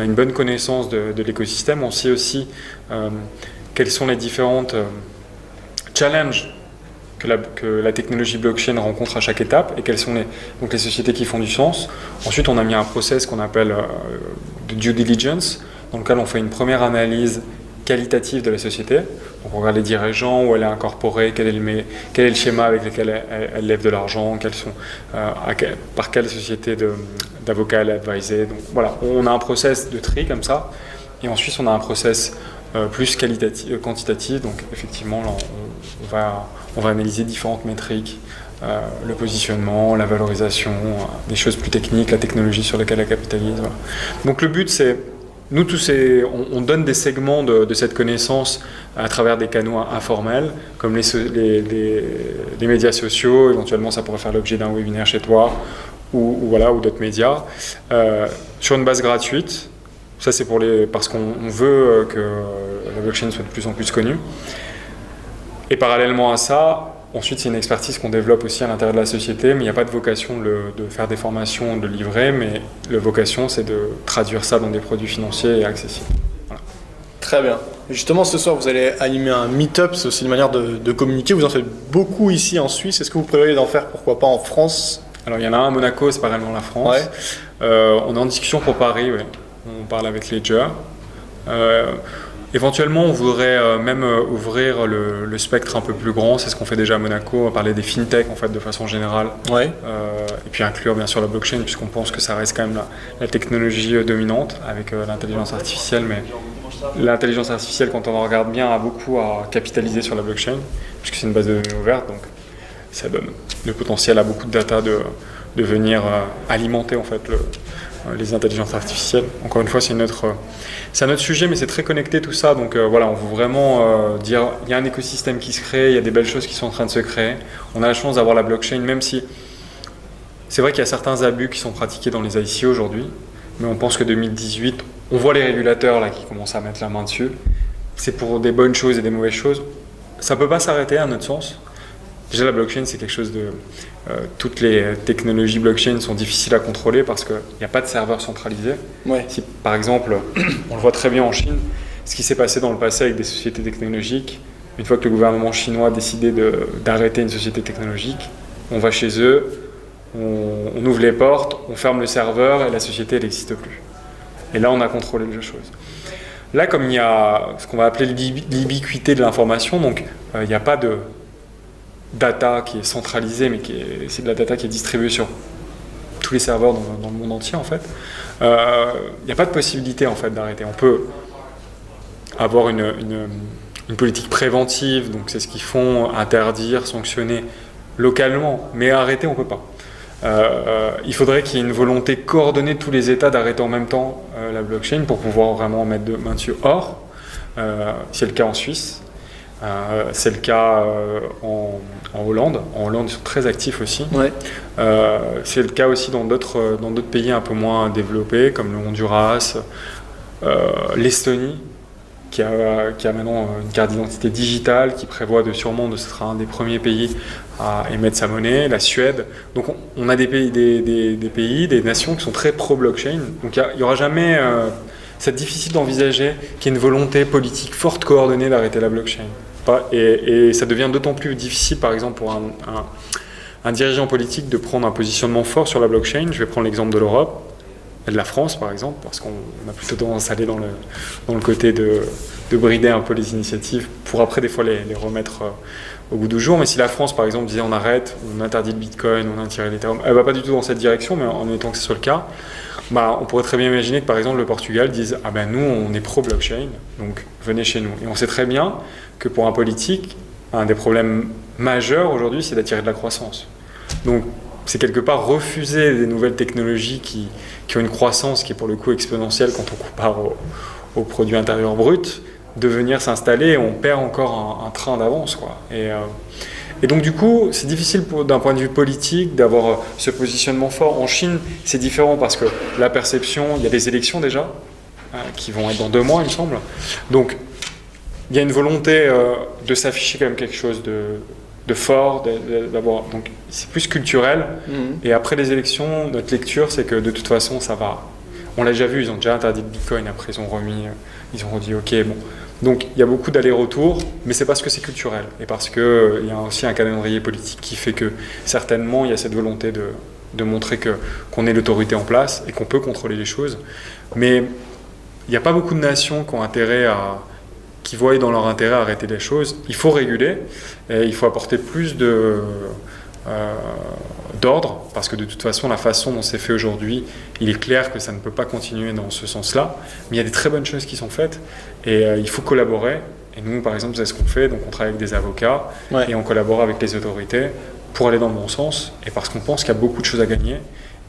une bonne connaissance de l'écosystème. On sait aussi quels sont les différentes challenges que la technologie blockchain rencontre à chaque étape, et quelles sont les sociétés qui font du sens. Ensuite, on a mis un process qu'on appelle de due diligence, dans lequel on fait une première analyse qualitative de la société. Donc on regarde les dirigeants, où elle est incorporée, quel est le schéma avec lequel elle lève de l'argent, par quelle société d'avocats elle est advisée. Donc voilà, on a un process de tri comme ça, et ensuite on a un process plus quantitatif. Donc effectivement, là, on va analyser différentes métriques, le positionnement, la valorisation, des choses plus techniques, la technologie sur laquelle elle capitalise. Voilà. Donc le but, c'est nous, on donne des segments de cette connaissance à travers des canaux informels, comme les médias sociaux. Éventuellement, ça pourrait faire l'objet d'un webinaire chez toi, ou d'autres médias, sur une base gratuite. Ça, c'est parce qu'on veut que la blockchain soit de plus en plus connue. Et parallèlement à ça, ensuite, c'est une expertise qu'on développe aussi à l'intérieur de la société, mais il n'y a pas de vocation de faire des formations, de livrer, mais la vocation, c'est de traduire ça dans des produits financiers et accessibles. Voilà.
Très bien. Justement, ce soir, vous allez animer un meet-up, c'est aussi une manière de communiquer. Vous en faites beaucoup ici en Suisse. Est-ce que vous prévoyez d'en faire, pourquoi pas, en France?
Alors, il y en a un à Monaco, c'est pas réellement la France.
Ouais.
On est en discussion pour Paris, ouais. On parle avec Ledger. Éventuellement, on voudrait même ouvrir le spectre un peu plus grand. C'est ce qu'on fait déjà à Monaco. On va parler des fintech en fait, de façon générale.
Ouais.
Et puis inclure bien sûr la blockchain, puisqu'on pense que ça reste quand même la technologie dominante avec l'intelligence artificielle. Mais l'intelligence artificielle, quand on en regarde bien, a beaucoup à capitaliser sur la blockchain, puisque c'est une base de données ouverte. Donc ça donne le potentiel à beaucoup de data de venir alimenter en fait, les intelligences artificielles. Encore une fois, c'est un autre sujet, mais c'est très connecté tout ça. Donc voilà, on veut vraiment dire il y a un écosystème qui se crée, il y a des belles choses qui sont en train de se créer. On a la chance d'avoir la blockchain, même si c'est vrai qu'il y a certains abus qui sont pratiqués dans les ICO aujourd'hui, mais on pense que 2018, on voit les régulateurs là qui commencent à mettre la main dessus. C'est pour des bonnes choses et des mauvaises choses. Ça ne peut pas s'arrêter à notre sens. Déjà, la blockchain, c'est quelque chose de... toutes les technologies blockchain sont difficiles à contrôler parce qu'il n'y a pas de serveur centralisé.
Ouais.
Si, par exemple, on le voit très bien en Chine, ce qui s'est passé dans le passé avec des sociétés technologiques, une fois que le gouvernement chinois a décidé d'arrêter une société technologique, on va chez eux, on ouvre les portes, on ferme le serveur et la société, elle n'existe plus. Et là, on a contrôlé les choses. Là, comme il y a ce qu'on va appeler l'ubiquité de l'information, donc il n'y a pas de data qui est centralisée, mais c'est de la data qui est distribuée sur tous les serveurs dans le monde entier en fait. Il n'y a pas de possibilité en fait d'arrêter. On peut avoir une politique préventive, donc c'est ce qu'ils font, interdire, sanctionner localement, mais arrêter on peut pas. Il faudrait qu'il y ait une volonté coordonnée de tous les États d'arrêter en même temps la blockchain pour pouvoir vraiment mettre de main dessus. Or, c'est le cas en Suisse. C'est le cas en Hollande. En Hollande, ils sont très actifs aussi.
Ouais.
C'est le cas aussi dans d'autres pays un peu moins développés, comme le Honduras, l'Estonie, qui a maintenant une carte d'identité digitale, qui prévoit sûrement de ce sera un des premiers pays à émettre sa monnaie, la Suède. Donc on a des pays, des nations qui sont très pro-blockchain. Donc il n'y aura jamais... c'est difficile d'envisager qu'il y ait une volonté politique forte, coordonnée d'arrêter la blockchain. Et ça devient d'autant plus difficile, par exemple, pour un dirigeant politique de prendre un positionnement fort sur la blockchain. Je vais prendre l'exemple de l'Europe, et de la France, par exemple, parce qu'on a plutôt tendance à aller dans le côté de brider un peu les initiatives pour après, des fois, les remettre au goût du jour. Mais si la France, par exemple, disait on arrête, on interdit le Bitcoin, on interdit l'Ethereum, elle ne va pas du tout dans cette direction, mais en étant que ce soit le cas, on pourrait très bien imaginer que par exemple le Portugal dise ah ben nous on est pro-blockchain, donc venez chez nous. Et on sait très bien que pour un politique, un des problèmes majeurs aujourd'hui c'est d'attirer de la croissance. Donc c'est quelque part refuser des nouvelles technologies qui ont une croissance qui est pour le coup exponentielle quand on compare au produit intérieur brut, de venir s'installer et on perd encore un train d'avance, quoi. Et donc du coup, c'est difficile d'un point de vue politique d'avoir ce positionnement fort. En Chine, c'est différent parce que la perception, il y a des élections déjà, qui vont être dans 2 mois, il me semble. Donc il y a une volonté de s'afficher quand même quelque chose de fort, d'avoir. Donc c'est plus culturel. Et après les élections, notre lecture, c'est que de toute façon, ça va. On l'a déjà vu, ils ont déjà interdit le Bitcoin, après ils ont redit ok, bon. Donc il y a beaucoup d'allers-retours, mais c'est parce que c'est culturel et parce qu'il y a aussi un calendrier politique qui fait que certainement il y a cette volonté de montrer qu'on est l'autorité en place et qu'on peut contrôler les choses. Mais il n'y a pas beaucoup de nations qui voient dans leur intérêt à arrêter les choses. Il faut réguler et il faut apporter plus d'ordre, parce que de toute façon, la façon dont c'est fait aujourd'hui, il est clair que ça ne peut pas continuer dans ce sens-là, mais il y a des très bonnes choses qui sont faites, et il faut collaborer. Et nous, par exemple, c'est ce qu'on fait, donc on travaille avec des avocats, et on collabore avec les autorités pour aller dans le bon sens, et parce qu'on pense qu'il y a beaucoup de choses à gagner.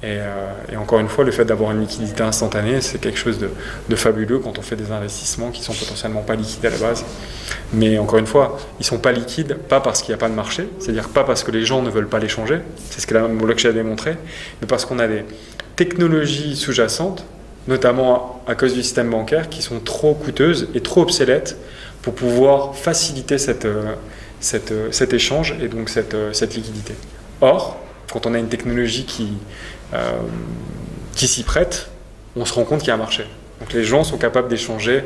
Et encore une fois, le fait d'avoir une liquidité instantanée, c'est quelque chose de fabuleux quand on fait des investissements qui sont potentiellement pas liquides à la base. Mais encore une fois, ils sont pas liquides, pas parce qu'il n'y a pas de marché, c'est-à-dire pas parce que les gens ne veulent pas les changer, c'est ce que la blockchain a démontré, mais parce qu'on a des technologies sous-jacentes, notamment à cause du système bancaire, qui sont trop coûteuses et trop obsolètes pour pouvoir faciliter cet échange et donc cette liquidité. Or, quand on a une technologie qui s'y prête, on se rend compte qu'il y a un marché. Donc les gens sont capables d'échanger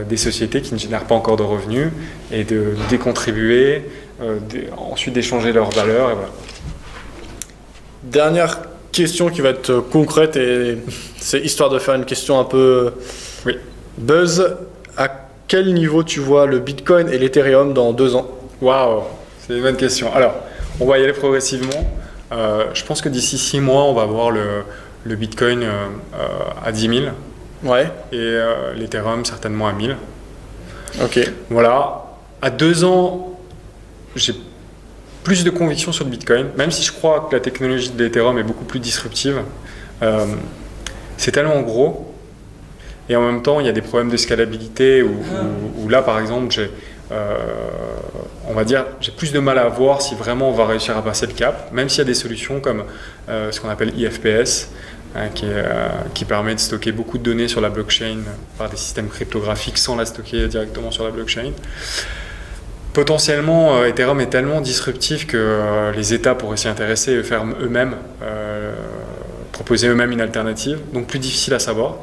des sociétés qui ne génèrent pas encore de revenus et de décontribuer, ensuite d'échanger leurs valeurs. Et voilà.
Dernière question qui va être concrète, et c'est histoire de faire une question un peu buzz. À quel niveau tu vois le Bitcoin et l'Ethereum dans 2 ans?
Waouh, c'est une bonne question. Alors, on va y aller progressivement. Je pense que d'ici 6 mois, on va voir le Bitcoin à 10 000.
Ouais.
Et l'Ethereum certainement à 1000.
Ok.
Voilà. À 2 ans, j'ai plus de conviction sur le Bitcoin, même si je crois que la technologie de l'Ethereum est beaucoup plus disruptive. C'est tellement gros. Et en même temps, il y a des problèmes de scalabilité où là, par exemple, on va dire, j'ai plus de mal à voir si vraiment on va réussir à passer le cap, même s'il y a des solutions comme ce qu'on appelle IFPS, qui permet de stocker beaucoup de données sur la blockchain par des systèmes cryptographiques sans la stocker directement sur la blockchain. Potentiellement, Ethereum est tellement disruptif que les États pourraient s'y intéresser et faire eux-mêmes, proposer eux-mêmes une alternative, donc plus difficile à savoir,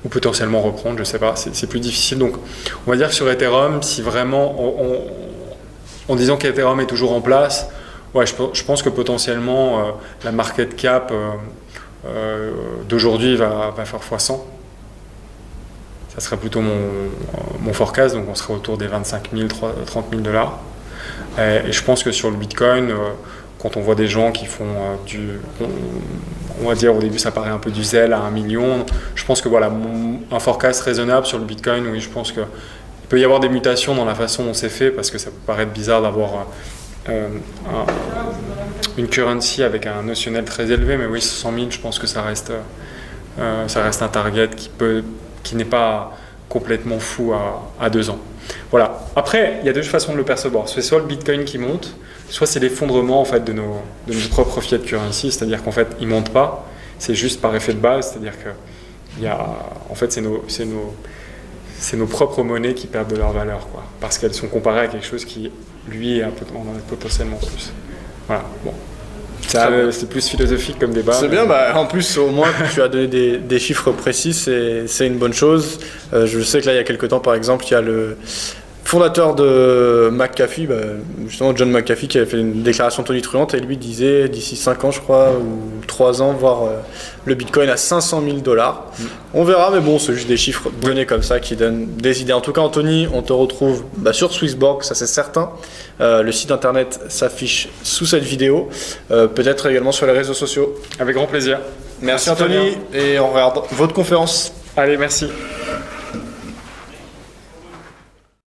ou potentiellement reprendre, je ne sais pas, c'est plus difficile. Donc on va dire que sur Ethereum, si vraiment, en disant qu'Ethereum est toujours en place, ouais, je pense que potentiellement la market cap d'aujourd'hui va faire x100. Ça serait plutôt mon forecast, donc on serait autour des 25 000, 30 000 dollars. Et je pense que sur le Bitcoin, quand on voit des gens qui font on va dire au début ça paraît un peu du zèle à 1 million, je pense que voilà, un forecast raisonnable sur le Bitcoin, oui, je pense qu'il peut y avoir des mutations dans la façon dont c'est fait, parce que ça peut paraître bizarre d'avoir une currency avec un notionnel très élevé, mais oui, 100 000, je pense que ça reste un target qui n'est pas complètement fou à 2 ans. Voilà. Après, il y a 2 façons de le percevoir. C'est soit le Bitcoin qui monte, soit c'est l'effondrement en fait, de nos propres fiat currency, c'est-à-dire qu'en fait, ils ne montent pas, c'est juste par effet de base, c'est-à-dire que en fait, c'est nos propres monnaies qui perdent de leur valeur, quoi, parce qu'elles sont comparées à quelque chose qui, lui, en a potentiellement plus. Voilà, bon. C'est plus philosophique comme débat.
C'est bien, en plus, au moins, tu as donné des chiffres précis, c'est une bonne chose. Je sais que là, il y a quelques temps, par exemple, il y a le fondateur de McAfee, justement John McAfee, qui avait fait une déclaration tonitruante, et lui disait d'ici 5 ans, je crois, ou 3 ans, voir le Bitcoin à 500 000 dollars. On verra, mais bon, c'est juste des chiffres donnés comme ça qui donnent des idées. En tout cas, Anthony, on te retrouve sur Swissborg, ça c'est certain. Le site internet s'affiche sous cette vidéo, peut-être également sur les réseaux sociaux.
Avec grand plaisir.
Merci Anthony, et on regarde votre conférence.
Allez, merci.